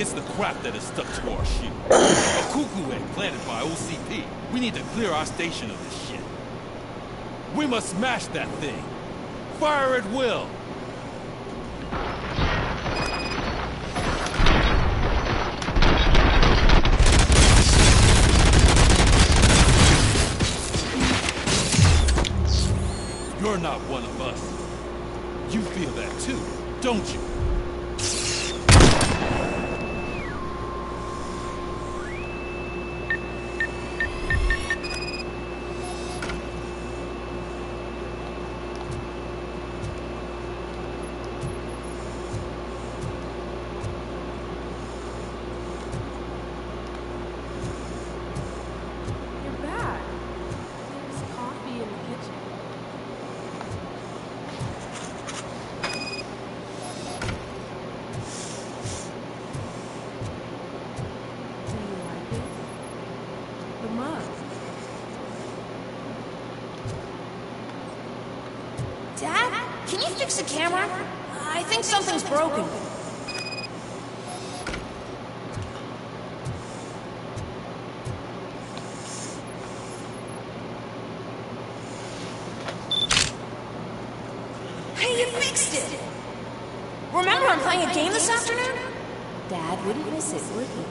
It's the crap that is stuck to our ship. A cuckoo egg planted by OCP. We need to clear our station of this shit. We must smash that thing. Fire at will. You're not one of us. You feel that too, don't you? Dad, can you fix the camera? I think something's broken. Hey, you fixed it! Remember I'm playing a game this afternoon? Dad wouldn't miss it, would he?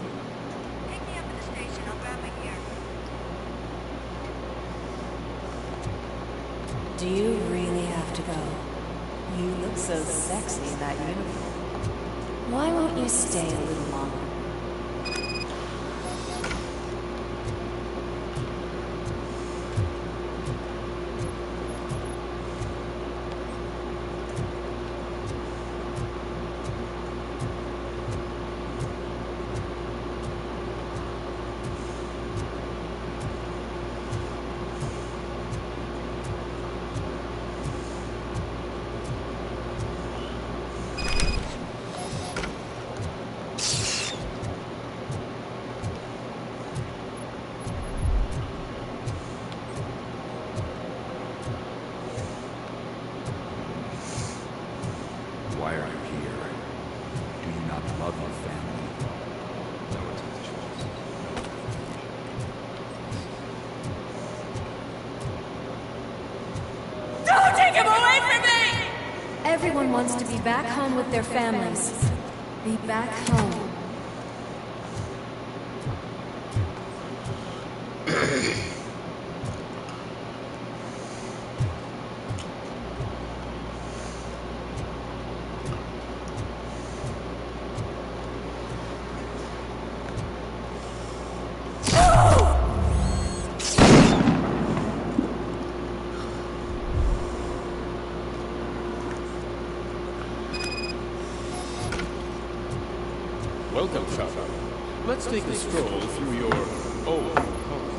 Do you really have to go? You look so sexy in that uniform. Why won't you stay a little longer? Why are you here? Do you not love your family? No intentions. Don't take him away from me! Everyone wants to be back home with their families. Be back home. Welcome, Chopper. Let's take a stroll through your old home.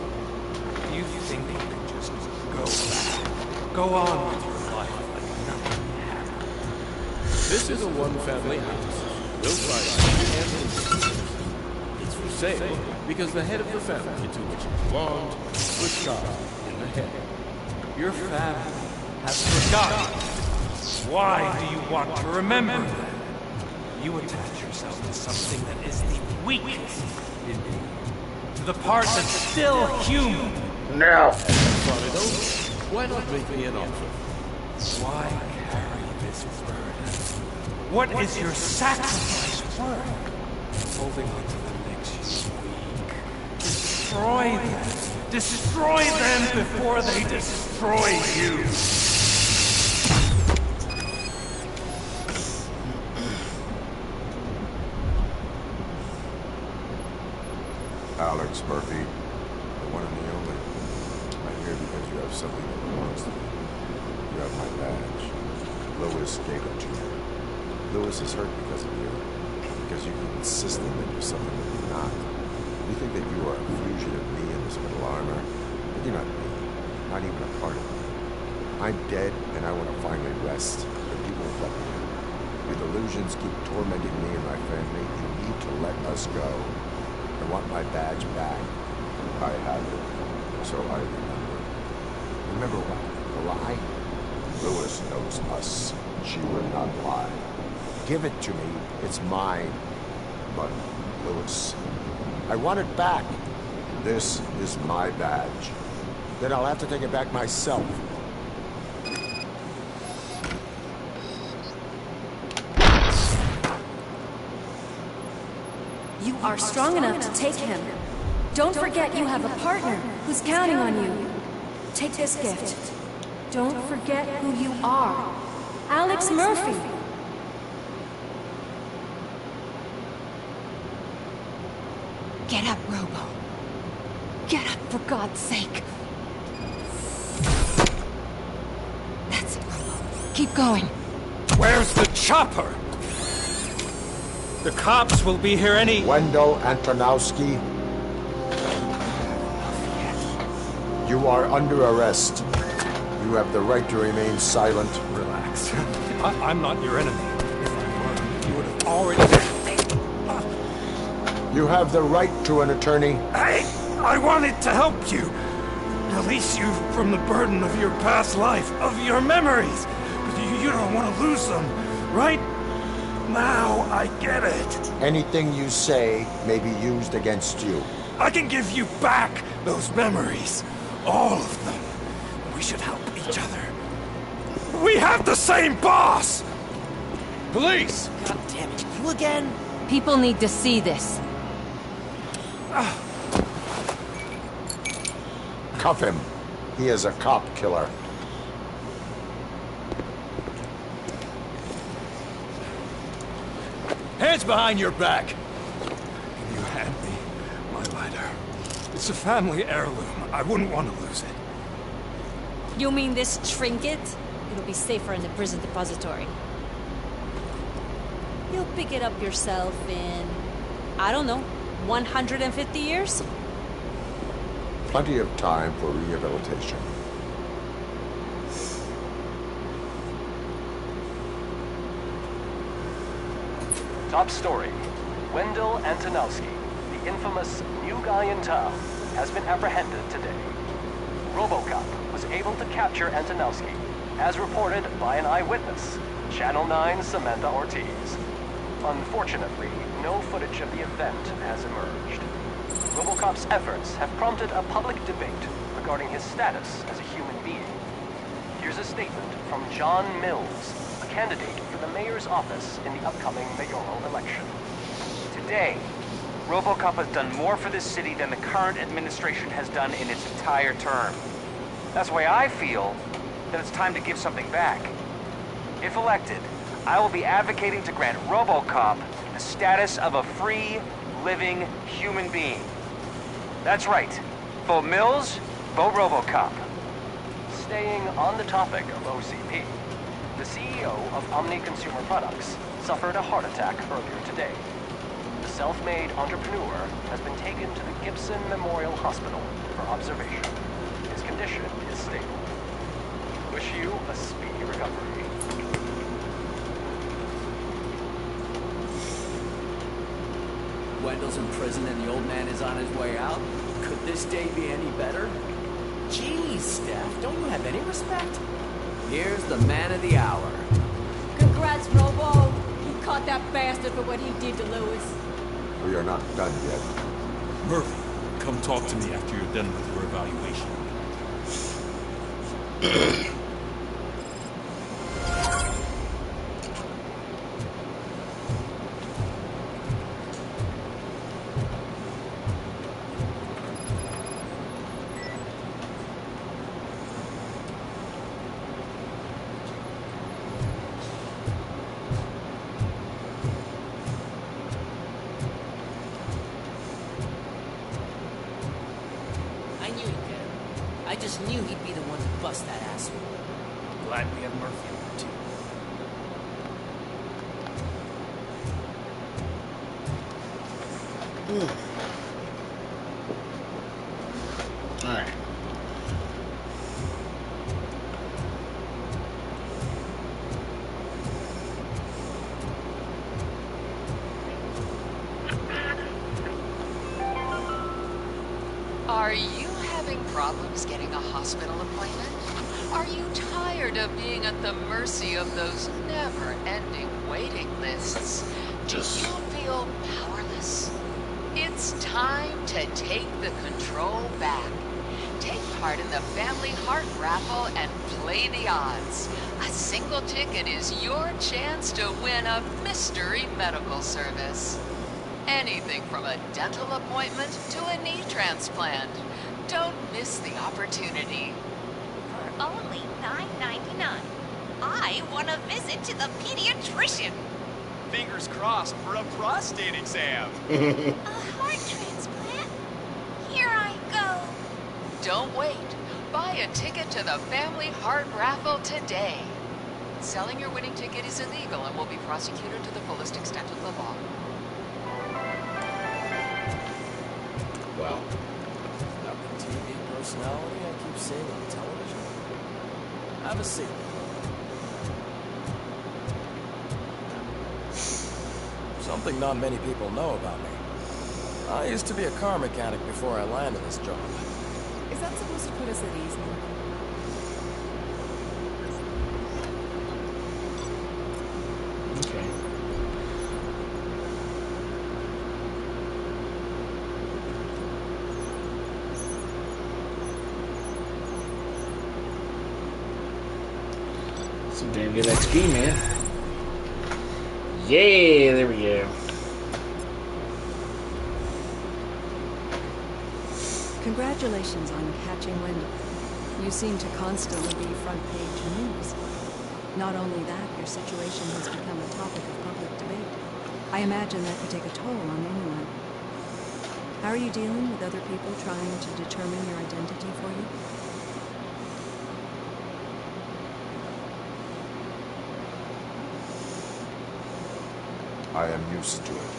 You think you can just go back? Go on with your life like nothing happened. This is a one-family house. No price and incidents. It's for sale because the head of the family to which it belonged was shot in the head. Your family has forgotten. Why do you want to remember that? You attach yourself to something that is the weakest in you. To the part that's still human. No. Thought it over. Why not make me an offer? Why carry this burden? What is your sacrifice worth? Holding on to them makes you weak. Destroy them. Destroy them before they destroy you. Alex Murphy, the one and the only. I'm here because you have something that belongs to me. You have my badge. Lewis gave it to you. Lewis is hurt because of you. Because you keep insisting that you're something that you're not. You think that you are a fusion of me in this metal armor, but you're not me. Not even a part of me. I'm dead, and I want to finally rest, but you won't let me. Your delusions keep tormenting me and my family. You need to let us go. I want my badge back. I have it. So I remember. Remember what? The lie? Lewis knows us. She would not lie. Give it to me. It's mine. But, Lewis, I want it back. This is my badge. Then I'll have to take it back myself. You are strong enough to take him. Don't forget you have a partner who's counting on you. Take this gift. Don't forget who you are. Alex Murphy. Get up, Robo. Get up, for God's sake. That's it, Robo. Keep going. Where's the chopper? The cops will be here any... Wendell Antonowski. You are under arrest. You have the right to remain silent. Relax. I'm not your enemy. If I were, you would have already... You have the right to an attorney. I wanted to help you. Release you from the burden of your past life, of your memories. But you don't want to lose them, right? Now I get it. Anything you say may be used against you. I can give you back those memories. All of them. We should help each other. We have the same boss! Police! God damn it, you again? People need to see this. Cuff him. He is a cop killer. Hands behind your back! You hand me my lighter. It's a family heirloom. I wouldn't want to lose it. You mean this trinket? It'll be safer in the prison depository. You'll pick it up yourself in, I don't know, 150 years? Plenty of time for rehabilitation. Top story. Wendell Antonowski, the infamous new guy in town, has been apprehended today. Robocop was able to capture Antonowski, as reported by an eyewitness, Channel 9's Samantha Ortiz. Unfortunately, no footage of the event has emerged. Robocop's efforts have prompted a public debate regarding his status as a human being. Here's a statement from John Mills, a candidate for the mayor's office in the upcoming mayoral election. Today, RoboCop has done more for this city than the current administration has done in its entire term. That's why I feel that it's time to give something back. If elected, I will be advocating to grant RoboCop the status of a free, living human being. That's right. Vote Mills, vote RoboCop. Staying on the topic of OCP, the CEO of Omni Consumer Products suffered a heart attack earlier today. The self-made entrepreneur has been taken to the Gibson Memorial Hospital for observation. His condition is stable. Wish you a speedy recovery. Wendell's in prison and the old man is on his way out. Could this day be any better? Geez, Steph, don't you have any respect? Here's the man of the hour. Congrats, Robo. You caught that bastard for what he did to Lewis. We are not done yet. Murphy, come talk to me after you're done with your evaluation. I knew he'd get him. I just knew he'd be the one to bust that asshole. Glad we have Murphy on too. Alright. Are you having problems getting a hospital appointment? Are you tired of being at the mercy of those never-ending waiting lists? Do you feel powerless? It's time to take the control back. Take part in the Family Heart Raffle and play the odds. A single ticket is your chance to win a mystery medical service. Anything from a dental appointment to a knee transplant. Don't miss the opportunity. For only $9.99, I want a visit to the pediatrician. Fingers crossed for a prostate exam. A heart transplant? Here I go. Don't wait. Buy a ticket to the Family Heart Raffle today. Selling your winning ticket is illegal and will be prosecuted to the fullest extent of the law. Wow. Not the TV personality I keep seeing on television. Have a seat. Something not many people know about me. I used to be a car mechanic before I landed this job. Is that supposed to put us at ease now? Okay. Some damn good XP, man. Yeah, there we go. Congratulations on catching Wendell. You seem to constantly be front page news. Not only that, your situation has become a topic of public debate. I imagine that could take a toll on anyone. How are you dealing with other people trying to determine your identity for you? I am used to it.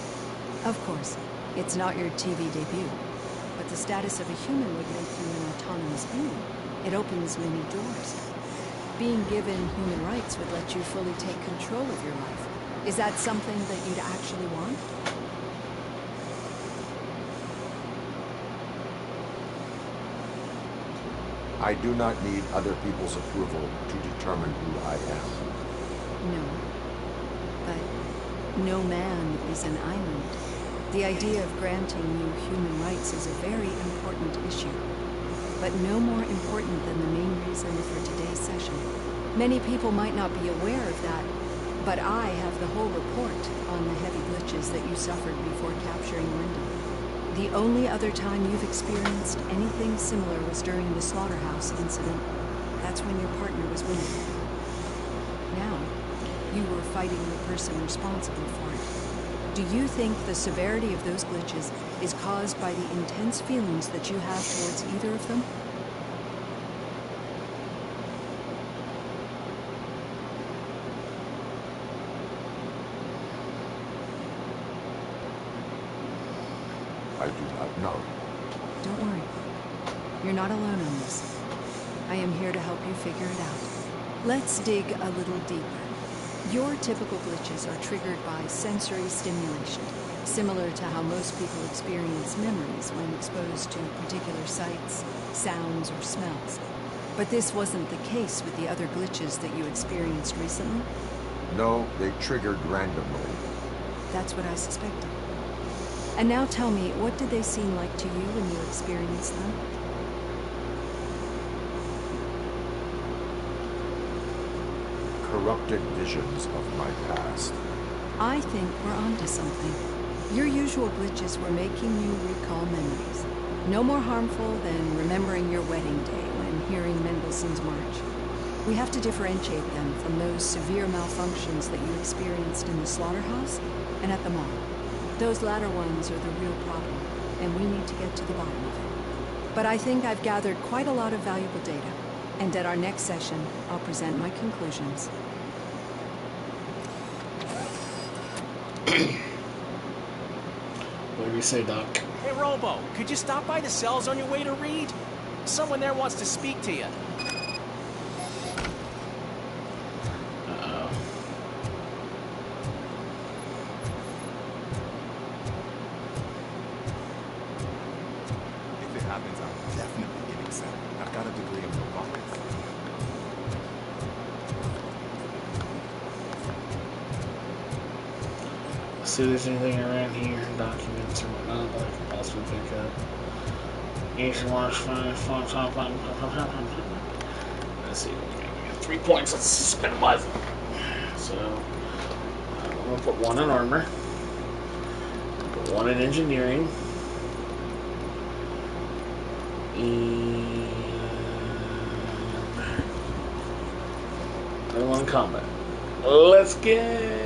Of course, it's not your TV debut. But the status of a human would make you an autonomous being. It opens many doors. Being given human rights would let you fully take control of your life. Is that something that you'd actually want? I do not need other people's approval to determine who I am. No. But no man is an island. The idea of granting you human rights is a very important issue, but no more important than the main reason for today's session. Many people might not be aware of that, but I have the whole report on the heavy glitches that you suffered before capturing Wendell. The only other time you've experienced anything similar was during the slaughterhouse incident. That's when your partner was wounded. Now, you were fighting the person responsible for it. Do you think the severity of those glitches is caused by the intense feelings that you have towards either of them? I do not know. Don't worry. You're not alone on this. I am here to help you figure it out. Let's dig a little deeper. Your typical glitches are triggered by sensory stimulation. similar to how most people experience memories when exposed to particular sights, sounds, or smells. But this wasn't the case with the other glitches that you experienced recently? No, they triggered randomly. That's what I suspected. And now tell me, what did they seem like to you when you experienced them? Corrupted visions of my past. I think we're onto something. Your usual glitches were making you recall memories. No more harmful than remembering your wedding day when hearing Mendelssohn's March. We have to differentiate them from those severe malfunctions that you experienced in the slaughterhouse and at the mall. Those latter ones are the real problem, and we need to get to the bottom of it. But I think I've gathered quite a lot of valuable data, and at our next session, I'll present my conclusions. What do you say, Doc? Hey, Robo, could you stop by the cells on your way to Reed? Someone there wants to speak to you. If it happens, I'm definitely getting sent. I've got a degree in robotics. See if there's anything around here, documents or whatnot that I can possibly pick up. Each watch let's see, we got 3 points. Let's minimize it. So I'm gonna put 1 in armor, put 1 in engineering, and 1 in combat. Let's go.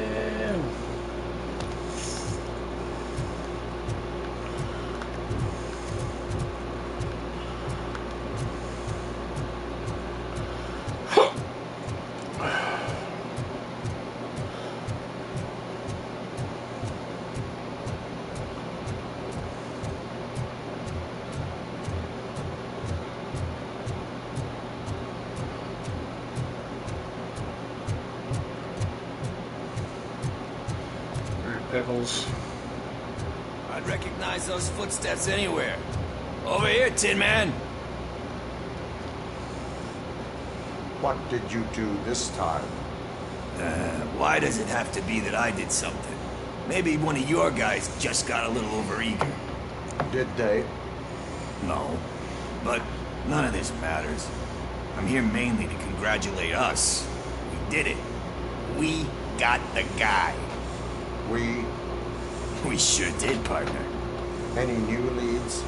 Pickles. I'd recognize those footsteps anywhere. Over here, Tin Man. What did you do this time? Why does it have to be that I did something? Maybe one of your guys just got a little overeager. Did they? No. But none of this matters. I'm here mainly to congratulate us. We did it. We got the guy. We sure did, partner. Any new leads?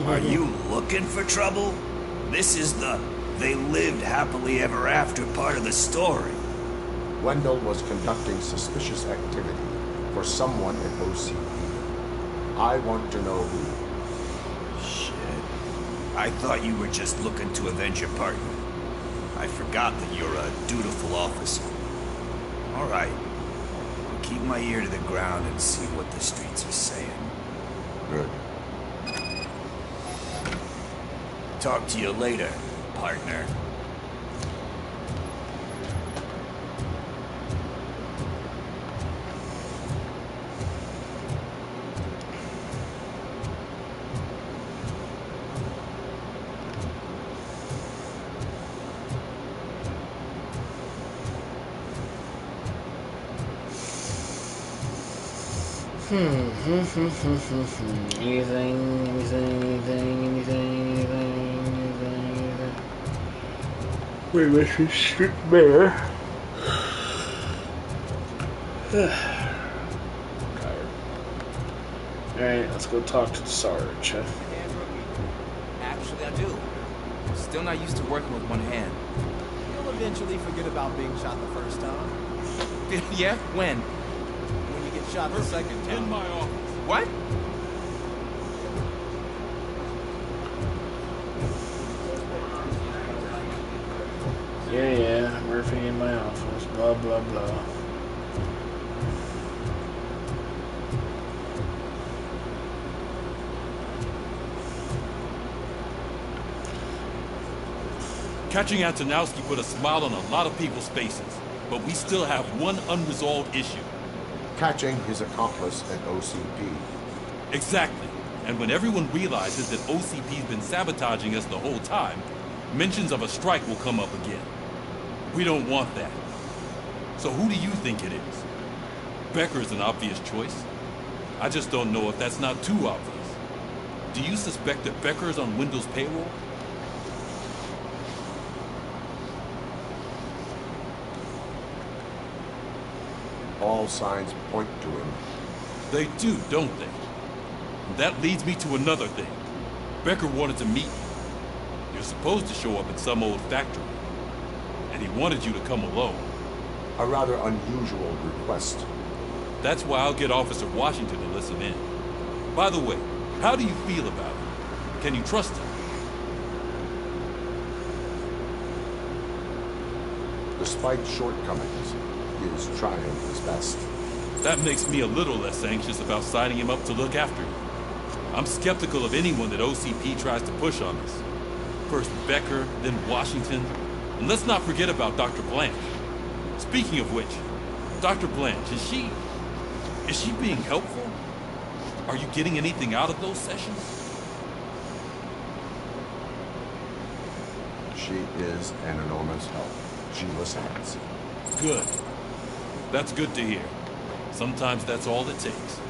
Are you looking for trouble? This is the they lived happily ever after part of the story. Wendell was conducting suspicious activity for someone at OCP. I want to know who. Shit. I thought you were just looking to avenge your partner. I forgot that you're a dutiful officer. All right. Keep my ear to the ground and see what the streets are saying. Good. Talk to you later, partner. Anything. Wait, let's just sit there. Tired. Alright, let's go talk to the Sarge. Actually, I do. Still not used to working with one hand. You'll eventually forget about being shot the first time. Yeah? When? When you get shot the second time. In my office. What? Yeah, Murphy in my office, blah, blah, blah. Catching Antonowski put a smile on a lot of people's faces, but we still have one unresolved issue. catching his accomplice at OCP. Exactly. And when everyone realizes that OCP's been sabotaging us the whole time, mentions of a strike will come up again. We don't want that. So who do you think it is? Becker's an obvious choice. I just don't know if that's not too obvious. Do you suspect that Becker's on Wendell's payroll? All signs point to him. They do, don't they? And that leads me to another thing. Becker wanted to meet you. You're supposed to show up at some old factory. And he wanted you to come alone. A rather unusual request. That's why I'll get Officer Washington to listen in. By the way, how do you feel about him? Can you trust him? Despite shortcomings, he is trying his best. That makes me a little less anxious about signing him up to look after you. I'm skeptical of anyone that OCP tries to push on us. First Becker, then Washington. And let's not forget about Dr. Blanche. Speaking of which, Dr. Blanche, is she being helpful? Are you getting anything out of those sessions? She is an enormous help. She listens. Good. That's good to hear. Sometimes that's all it takes.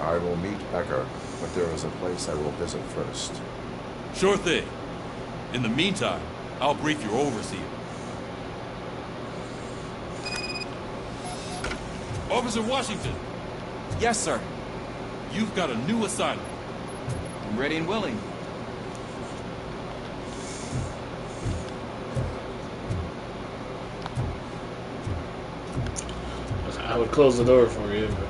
I will meet Becker, but there is a place I will visit first. Sure thing. In the meantime, I'll brief your overseer. Officer Washington! Yes, sir. You've got a new assignment. I'm ready and willing. I would close the door for you, but...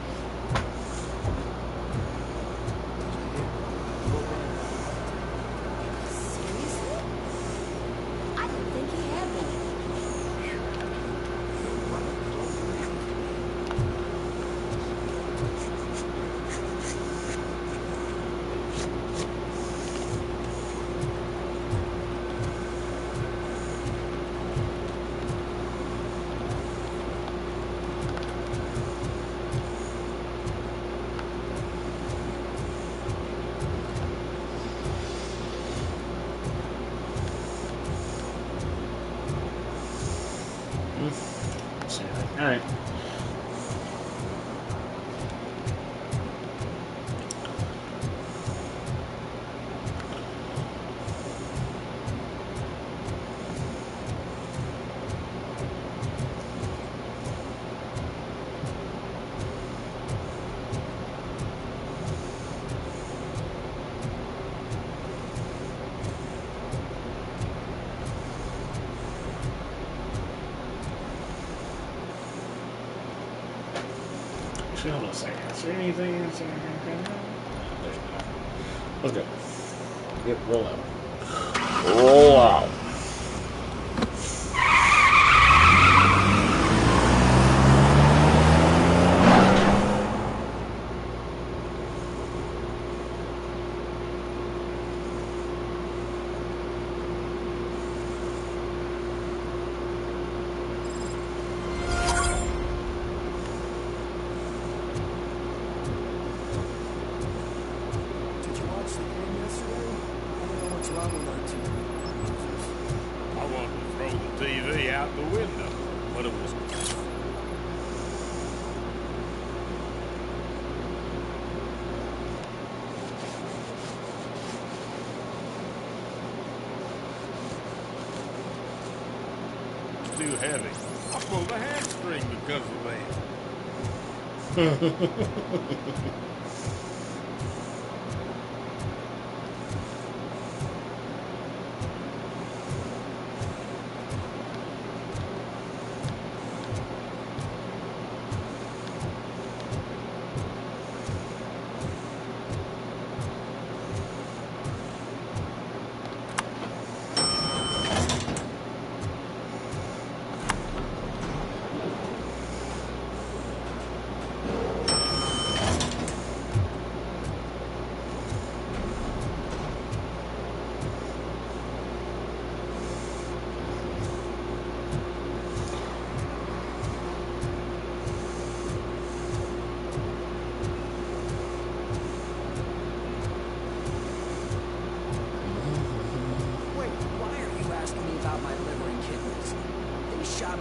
Seriously? I didn't think he had one. Alright. Hold on a second. Is there anything? Let's go. Yep, roll out. Roll out. TV out the window, but it was... too heavy. I pulled a hamstring because of that.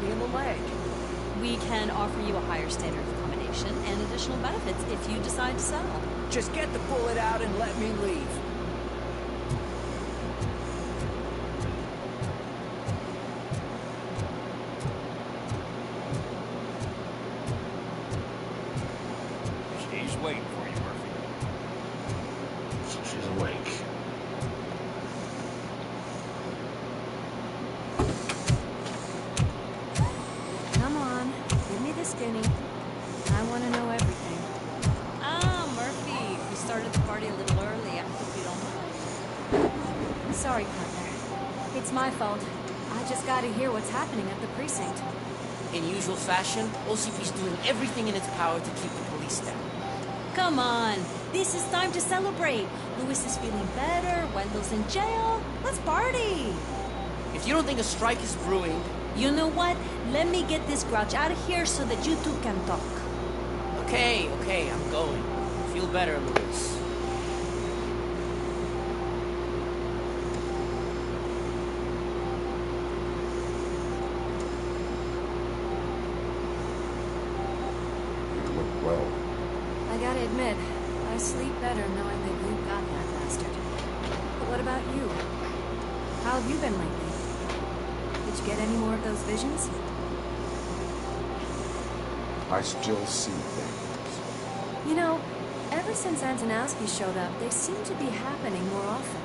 me in the leg. We can offer you a higher standard of accommodation and additional benefits if you decide to sell. Just get the bullet out and let me leave. She's waiting for you, Murphy. So she's awake. Come on, give me the skinny. I want to know everything. Ah, Murphy, we started the party a little early. I hope you don't mind. Sorry, partner. It's my fault. I just gotta hear what's happening at the precinct. In usual fashion, OCP's doing everything in its power to keep the police down. Come on, this is time to celebrate. Louis is feeling better, Wendell's in jail. Let's party. If you don't think a strike is brewing... You know what? Let me get this grouch out of here so that you two can talk. Okay, I'm going. Feel better, Louis. You look well. I gotta admit, I sleep better knowing that you got that bastard. But what about you? How have you been lately? Did you get any more of those visions? I still see things. You know, ever since Antonowski showed up, they seem to be happening more often.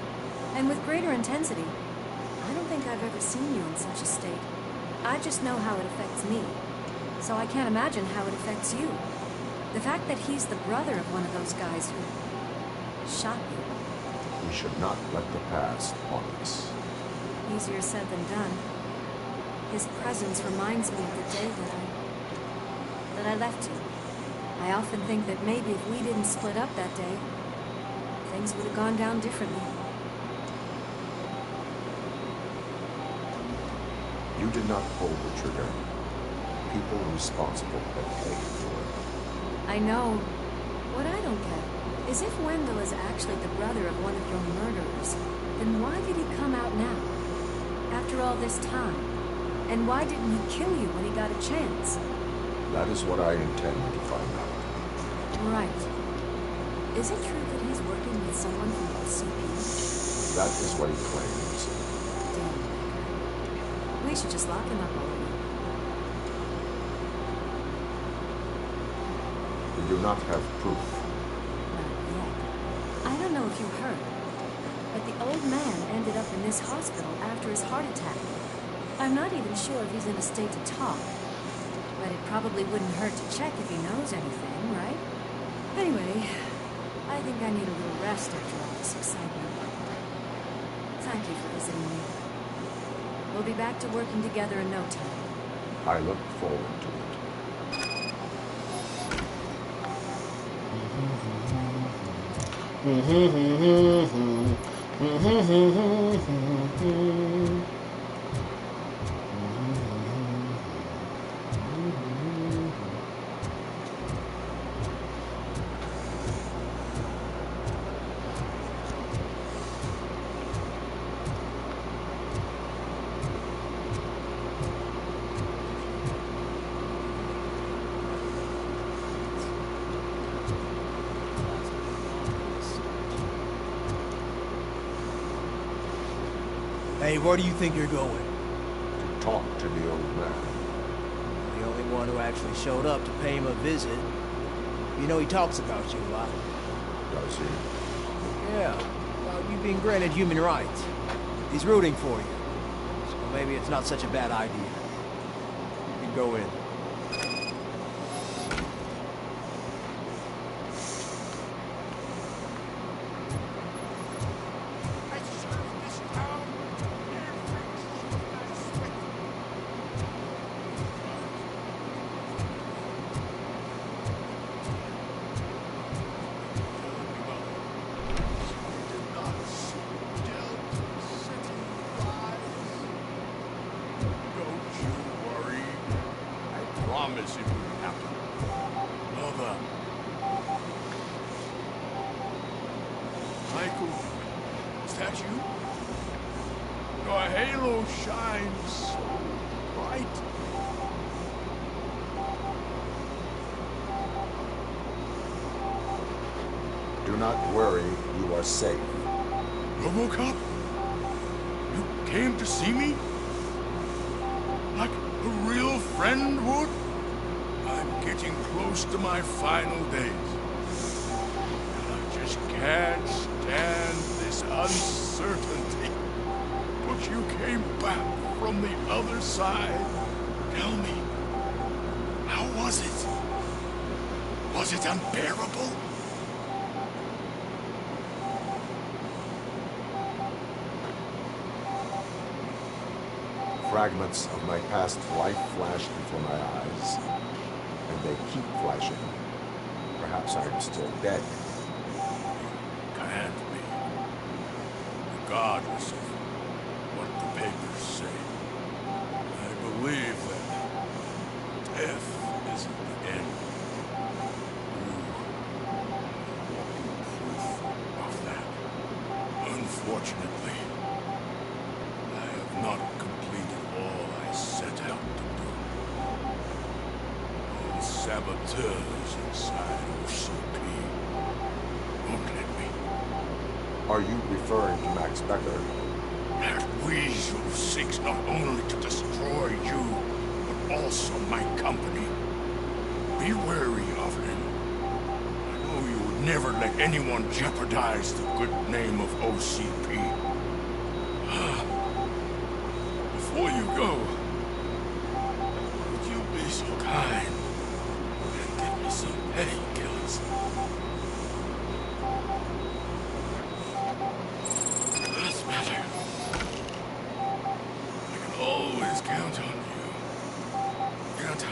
And with greater intensity. I don't think I've ever seen you in such a state. I just know how it affects me. So I can't imagine how it affects you. The fact that he's the brother of one of those guys who shot you. We should not let the past haunt us. Easier said than done. His presence reminds me of the day that I left you. I often think that maybe if we didn't split up that day, things would have gone down differently. You did not pull the trigger. People responsible have paid for it. I know. What I don't get is if Wendell is actually the brother of one of your murderers, then why did he come out now? After all this time? And why didn't he kill you when he got a chance? That is what I intend to find out. Right. Is it true that he's working with someone from OCP? That is what he claims. Damn. We should just lock him up already. We do not have proof. Not yet. I don't know if you heard, but the old man ended up in this hospital after his heart attack. I'm not even sure if he's in a state to talk, but it probably wouldn't hurt to check if he knows anything, right? Anyway, I think I need a little rest after all this excitement. Thank you for visiting me. We'll be back to working together in no time. I look forward to it. Hey, where do you think you're going? To talk to the old man. The only one who actually showed up to pay him a visit. You know he talks about you a lot. Does he? Yeah, about you being granted human rights. He's rooting for you. So maybe it's not such a bad idea. You can go in. Promise it wouldn't happen. Mother. Michael, is that you? Your halo shines so bright. not worry, you are safe. Robocop? You came to see me? Like a real friend would? I'm getting close to my final days. And I just can't stand this uncertainty. But you came back from the other side. Tell me, how was it? Was it unbearable? Fragments of my past life flash before my eyes, and they keep flashing. Perhaps I'm still dead. Can't be. Regardless of what the papers say, I believe that death isn't the end. You are walking proof of that. Unfortunately, I have not completed all I set out to do. All the saboteurs inside OCP won't let me. Are you referring to Max Becker? That weasel seeks not only to destroy you, but also my company. Be wary of him. I know you would never let anyone jeopardize the good name of OCP. Before you go, would you be so kind and get me some painkillers? That's better. I can always count on you. Can't I?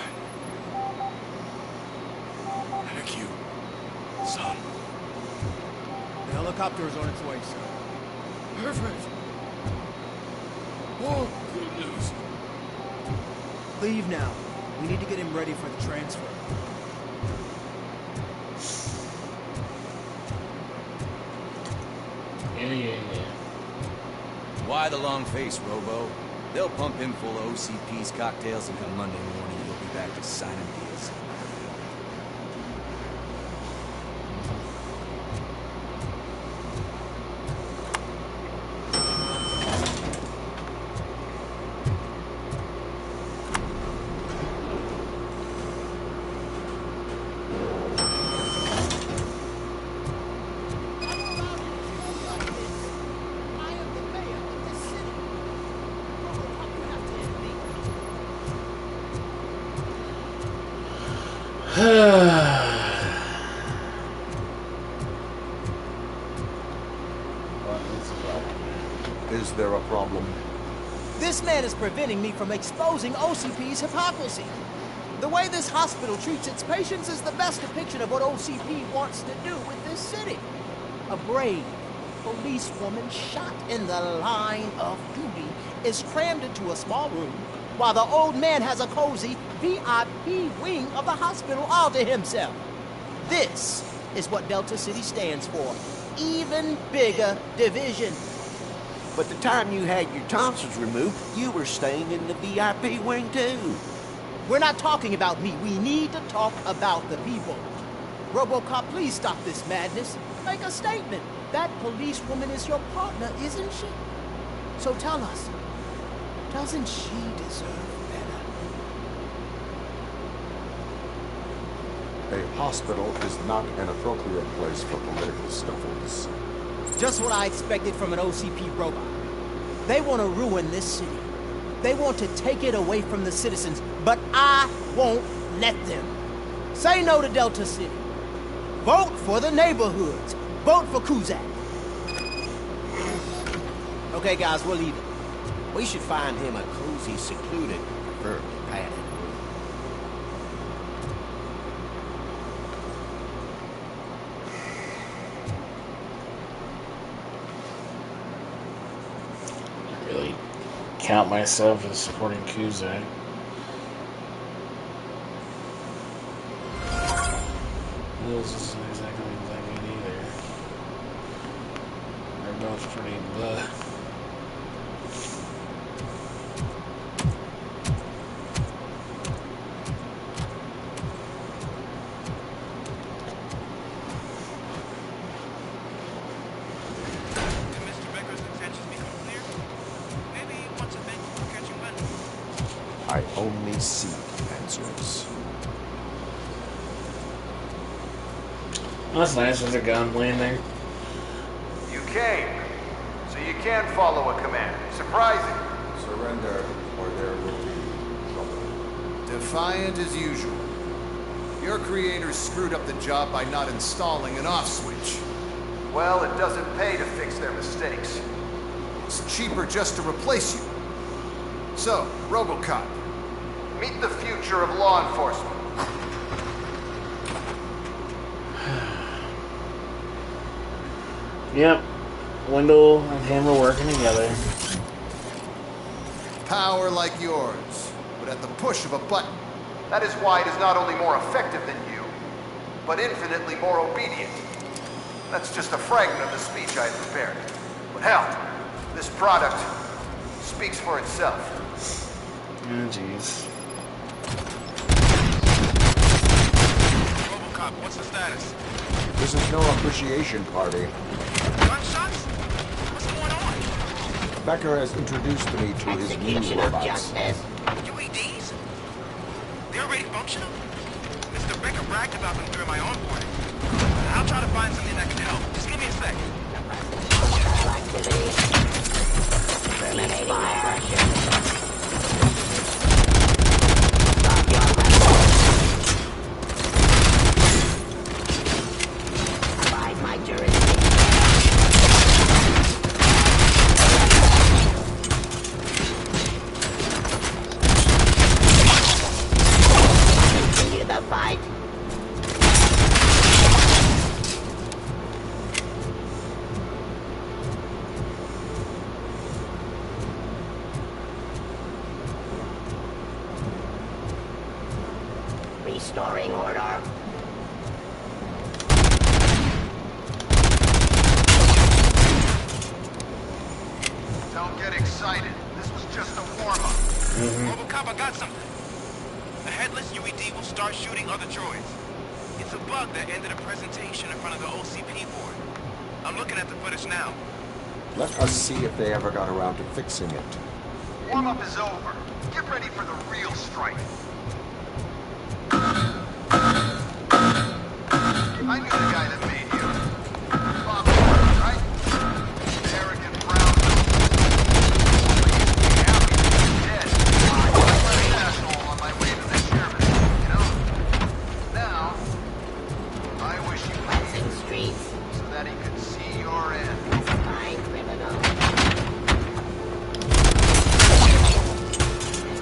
Thank you, son. The helicopter is on its way, sir. Perfect. Oh, good news. Leave now. We need to get him ready for the transfer. Yeah. Why the long face, Robo? They'll pump him full of OCP's cocktails, and come Monday morning, he'll be back to signing deals. Is there a problem? This man is preventing me from exposing OCP's hypocrisy. The way this hospital treats its patients is the best depiction of what OCP wants to do with this city. A brave policewoman shot in the line of duty is crammed into a small room, while the old man has a cozy VIP wing of the hospital all to himself. This is what Delta City stands for. Even bigger division. But the time you had your tonsils removed, you were staying in the VIP wing too. We're not talking about me. We need to talk about the people. Robocop, please stop this madness. Make a statement. That policewoman is your partner, isn't she? So tell us, doesn't she deserve better? A hospital is not an appropriate place for political scuffles. Just what I expected from an OCP robot. They want to ruin this city. They want to take it away from the citizens, but I won't let them. Say no to Delta City. Vote for the neighborhoods. Vote for Kuzak. Okay, guys, we're leaving. We should find him a cozy, secluded, preferably padded room. Really count myself as supporting Kuzak. This isn't exactly good either. They're both pretty blah. Only seek answers. That's nice. There's a gun laying there. You came, so you can follow a command. Surprising. Surrender, or there will be trouble. Defiant as usual. Your creators screwed up the job by not installing an off switch. Well, it doesn't pay to fix their mistakes. It's cheaper just to replace you. So, Robocop, meet the future of law enforcement. Yep. Wendell and him are working together. Power like yours, but at the push of a button. That is why it is not only more effective than you, but infinitely more obedient. That's just a fragment of the speech I had prepared. But hell, this product speaks for itself. Oh, jeez. Robocop, what's the status? This is no appreciation party. Gunshots? What's going on? Becker has introduced me to his new robots. UEDs? They're already functional? Mr. Becker bragged about them during my onboarding. I'll try to find something that can help. Just give me a sec. Terminating aggression. Abide my jurisdiction. Continue the fight. Restoring order. Don't get excited. This was just a warm-up. Robocop, I got something. The headless UED will start shooting other droids. It's a bug that ended a presentation in front of the OCP board. I'm looking at the footage now. Let us see if they ever got around to fixing it. Warm-up is over. Get ready for the real strike. I knew the guy that made you. Bob, right? Arrogant brown dead. I'm an asshole on my way to the chairman, you know? Now, I wish you Crossing streets. so that he could see your end. Fine criminal.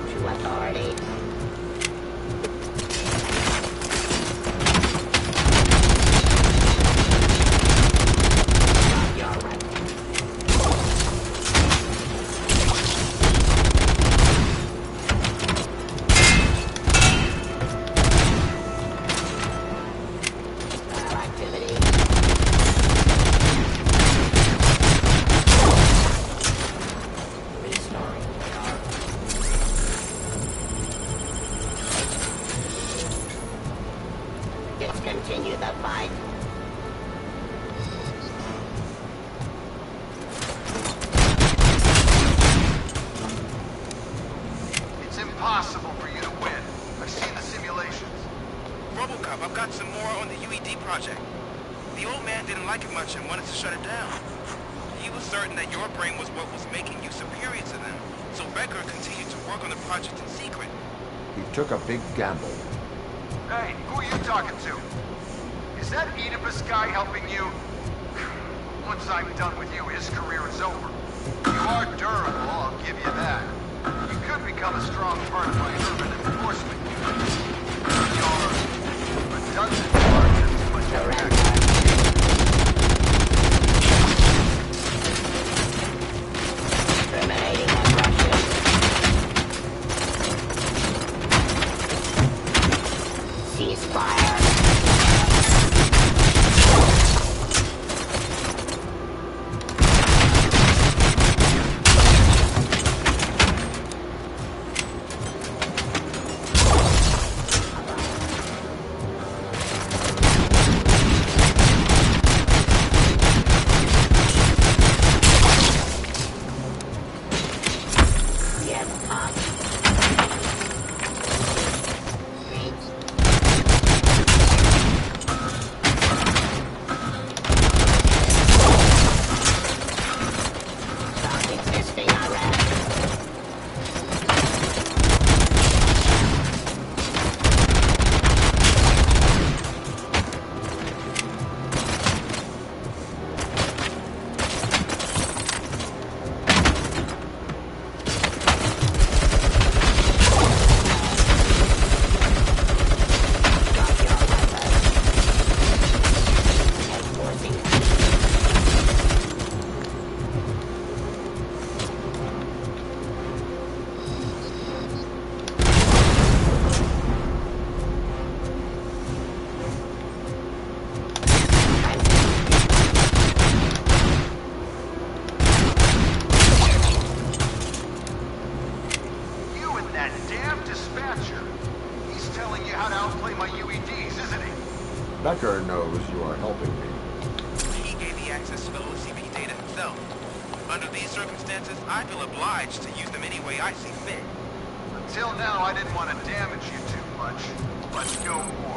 To authority. Continue the fight. It's impossible for you to win. I've seen the simulations. Robocop, I've got some more on the UED project. The old man didn't like it much and wanted to shut it down. He was certain that your brain was what was making you superior to them, so Becker continued to work on the project in secret. He took a big gamble. Hey, who are you talking to? Is that Oedipus guy helping you? Once I'm done with you, his career is over. You are durable, I'll give you that. You could become a strong part of my urban enforcement unit. Your redundant margins, but you're Terminating aggression. Ceasefire. You are helping me. He gave me access to the OCP data himself. Under these circumstances, I feel obliged to use them any way I see fit. Until now, I didn't want to damage you too much, but no more.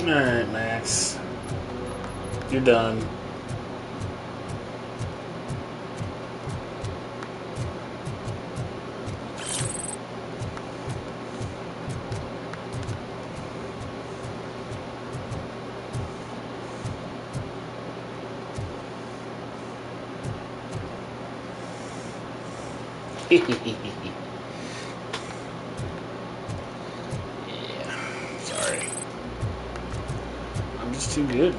Alright, Max. You're done. Yeah, sorry. I'm just too good.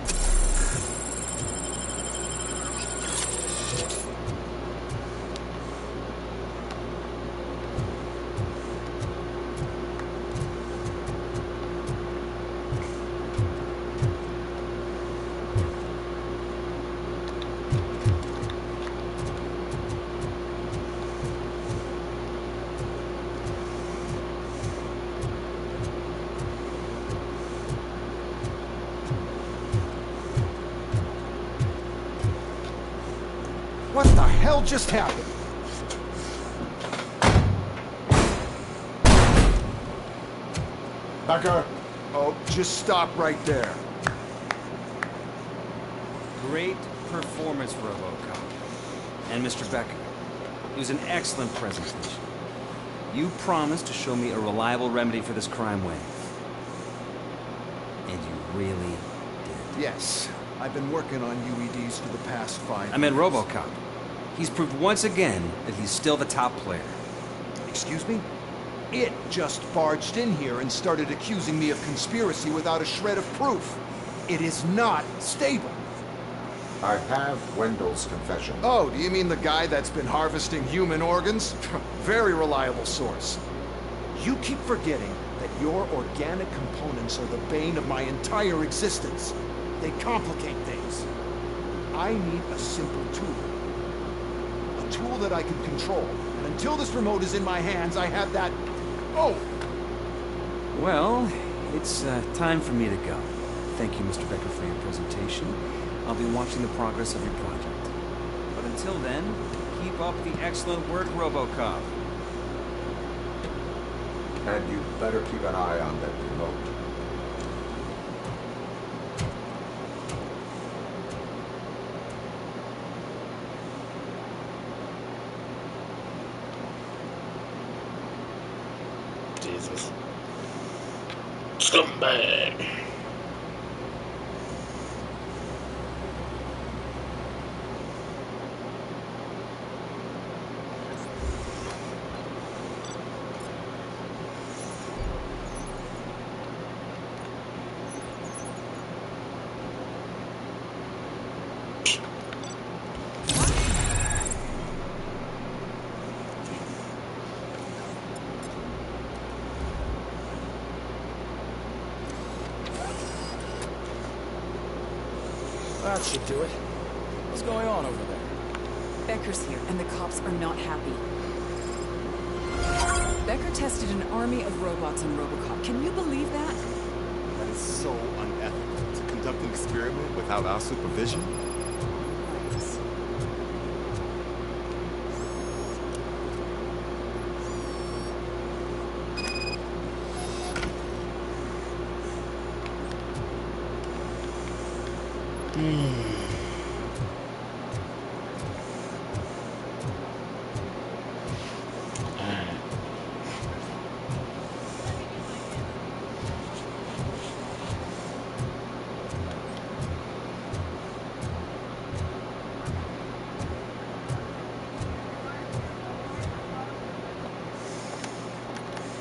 What the hell just happened? Becker! Oh, just stop right there. Great performance, RoboCop. And Mr. Becker, it was an excellent presentation. You promised to show me a reliable remedy for this crime wave. And you really did. Yes, I've been working on UEDs for the past 5 years. I meant RoboCop. He's proved once again that he's still the top player. Excuse me? It just barged in here and started accusing me of conspiracy without a shred of proof. It is not stable. I have Wendell's confession. Oh, do you mean the guy that's been harvesting human organs? Very reliable source. You keep forgetting that your organic components are the bane of my entire existence. They complicate things. I need a simple tool. A tool that I can control. And until this remote is in my hands, I have that... Oh! Well, it's time for me to go. Thank you, Mr. Becker, for your presentation. I'll be watching the progress of your project. But until then, keep up the excellent work, RoboCop. And you better keep an eye on that remote. Jesus. Scumbag. That should do it. What's going on over there? Becker's here, and the cops are not happy. Becker tested an army of robots on Robocop. Can you believe that? That is so unethical. To conduct an experiment without our supervision?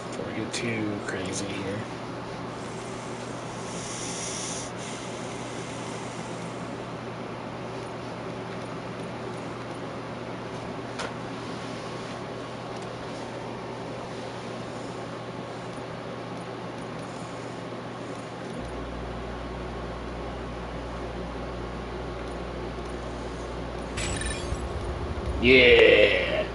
Before we get too crazy here. Yeah.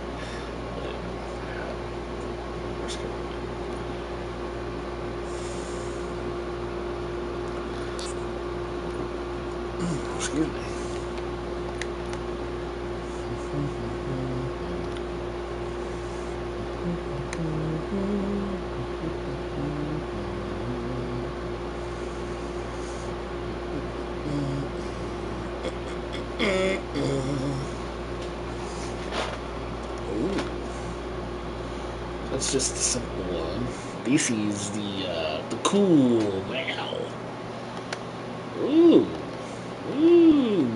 Excuse me. Ooh. That's just a simple one. DC's the cool wow. Ooh. Ooh.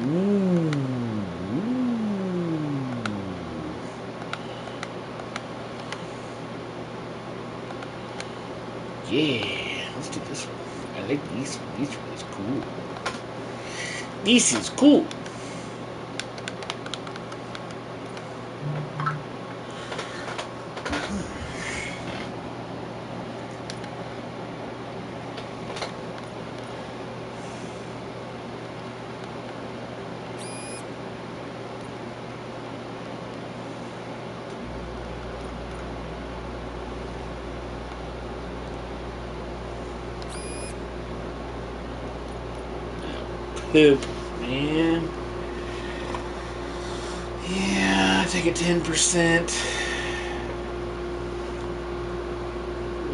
Yeah, let's do this one. I like these one. These one is cool. This is cool. Poop, man. Yeah, take a 10%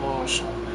wash on that.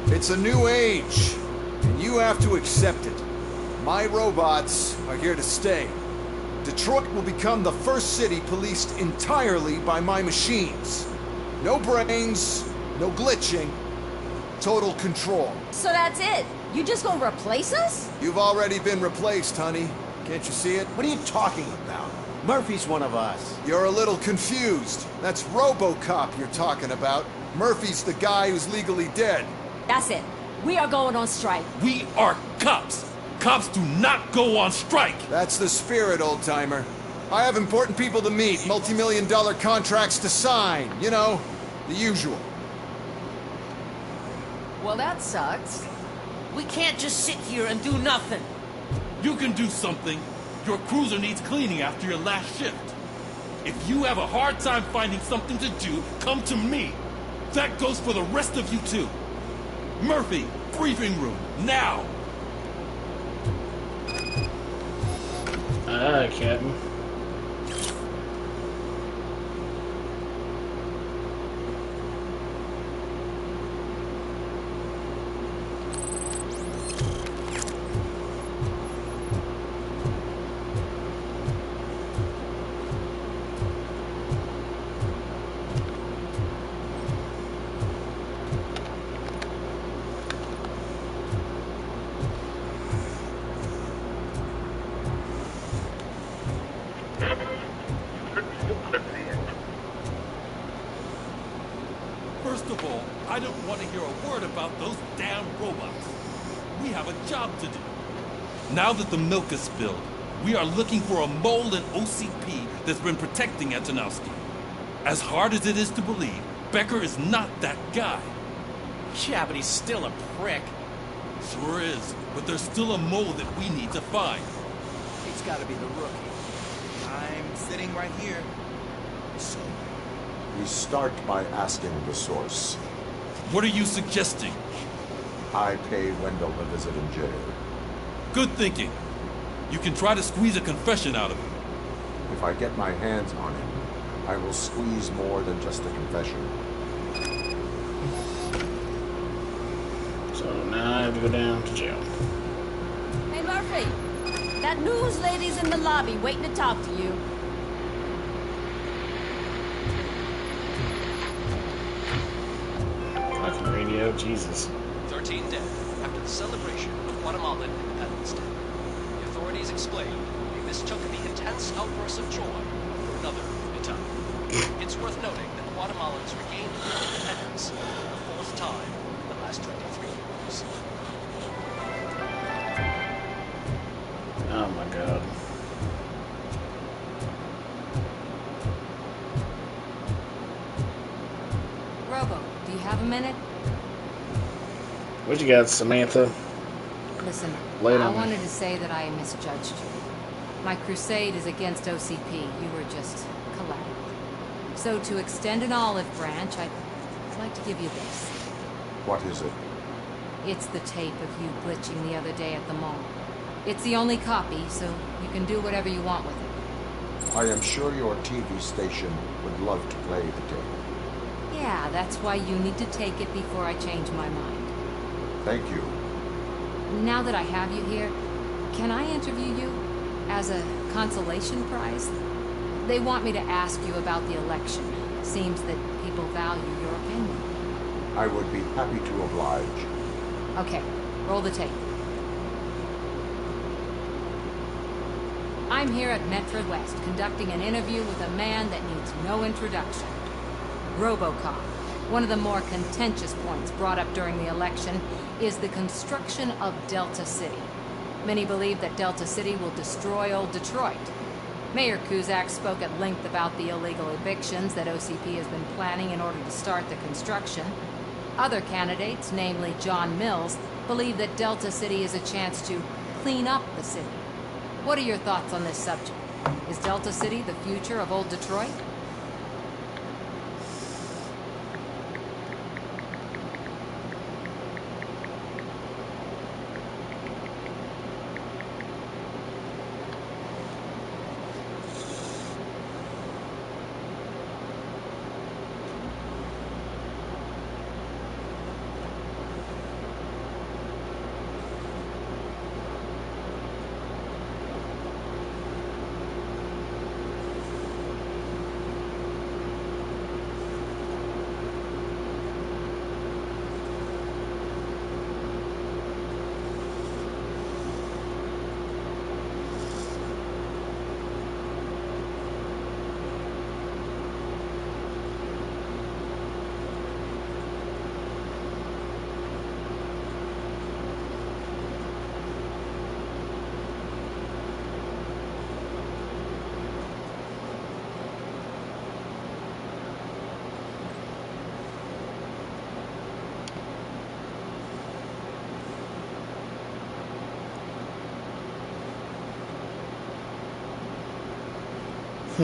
It's a new age, and you have to accept it. My robots are here to stay. Detroit will become the first city policed entirely by my machines. No brains, no glitching, total control. So that's it? You just gonna replace us? You've already been replaced, honey. Can't you see it? What are you talking about? Murphy's one of us. You're a little confused. That's Robocop you're talking about. Murphy's the guy who's legally dead. That's it. We are going on strike. We are cops. Cops do not go on strike. That's the spirit, old-timer. I have important people to meet, multi-million-dollar contracts to sign. You know, the usual. Well, that sucks. We can't just sit here and do nothing. You can do something. Your cruiser needs cleaning after your last shift. If you have a hard time finding something to do, come to me. That goes for the rest of you too. Murphy, briefing room, now! Aye, Captain. First of all, I don't want to hear a word about those damn robots. We have a job to do. Now that the milk is spilled, we are looking for a mole in OCP that's been protecting Antonowski. As hard as it is to believe, Becker is not that guy. Yeah, but he's still a prick. Sure is, but there's still a mole that we need to find. He's gotta be the rookie. I'm sitting right here. So, we start by asking the source. What are you suggesting? I pay Wendell a visit in jail. Good thinking. You can try to squeeze a confession out of him. If I get my hands on him, I will squeeze more than just a confession. So now I have to go down to jail. Hey, Murphy. That news lady's in the lobby waiting to talk to you. Fucking radio, Jesus. 13 dead after the celebration of Guatemalan Independence Day. The authorities explain they mistook the intense outbursts of joy for another battalion. It's worth noting that Guatemalans regained their independence for the fourth time in the last 23 years. Oh my god. Robo, do you have a minute? What you got, Samantha? Listen, Lay it I on me. wanted to say that I misjudged you. My crusade is against OCP. You were just collateral. So to extend an olive branch, I'd like to give you this. What is it? It's the tape of you glitching the other day at the mall. It's the only copy, so you can do whatever you want with it. I am sure your TV station would love to play the tape. Yeah, that's why you need to take it before I change my mind. Thank you. Now that I have you here, can I interview you as a consolation prize? They want me to ask you about the election. Seems that people value your opinion. I would be happy to oblige. Okay, roll the tape. I'm here at Metro West conducting an interview with a man that needs no introduction. Robocop. One of the more contentious points brought up during the election is the construction of Delta City. Many believe that Delta City will destroy old Detroit. Mayor Cusack spoke at length about the illegal evictions that OCP has been planning in order to start the construction. Other candidates, namely John Mills, believe that Delta City is a chance to clean up the city. What are your thoughts on this subject? Is Delta City the future of old Detroit? I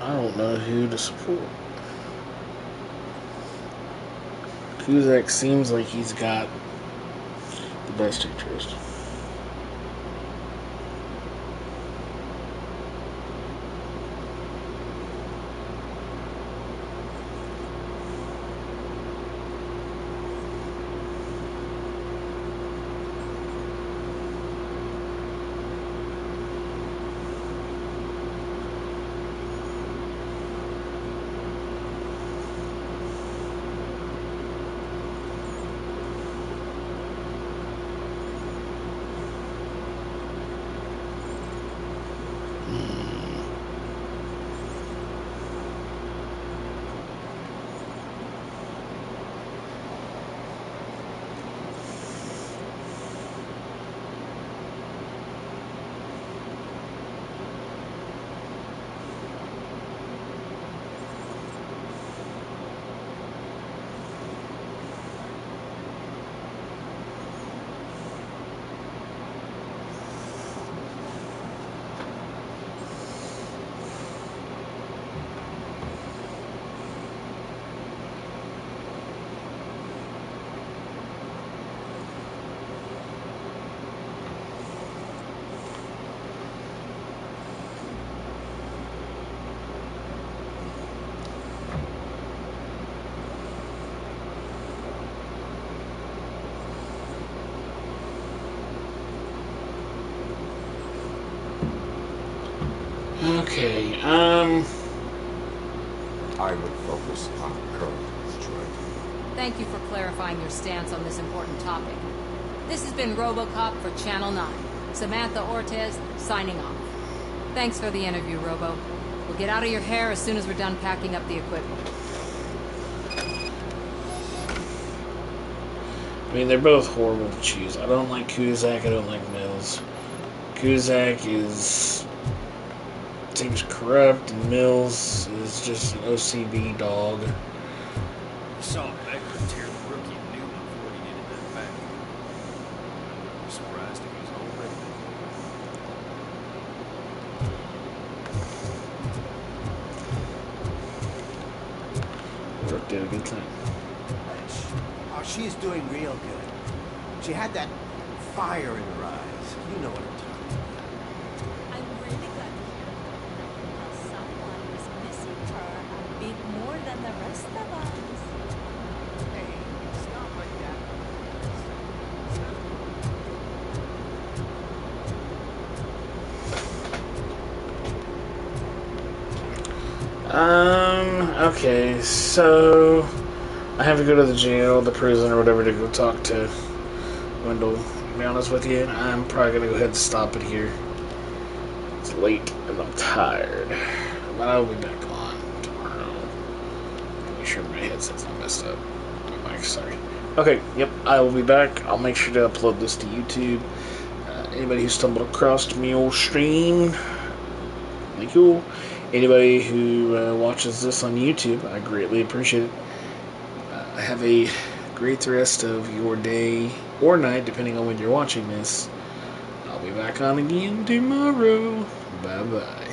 don't know who to support. Cusack seems like he's got the best interest. Okay, I would focus on current Detroit. Thank you for clarifying your stance on this important topic. This has been RoboCop for Channel 9. Samantha Ortez, signing off. Thanks for the interview, Robo. We'll get out of your hair as soon as we're done packing up the equipment. I mean, they're both horrible to choose. I don't like Kuzak, I don't like Mills. Kuzak seems corrupt, and Mills is just an OCB dog. I saw Becker tear the rookie new before he needed that back. I'm surprised if he's already. Brooke did a good thing. Oh, she's doing real good. She had that fire in her eyes. You know what I'm talking about. I'm really glad to hear that someone is missing her a bit more than the rest of us. Hey, it's not like that. Okay, so I have to go to the jail, the prison, or whatever to go talk to Wendell. To be honest with you, I'm probably gonna go ahead and stop it here. It's late and I'm tired, but I'll be back on tomorrow. Make sure my headset's not messed up. My mic, sorry. Okay, yep, I will be back. I'll make sure to upload this to YouTube. Anybody who stumbled across me old stream, thank you. Anybody who watches this on YouTube, I greatly appreciate it. Have a great rest of your day or night, depending on when you're watching this. I'll be back on again tomorrow. Bye-bye.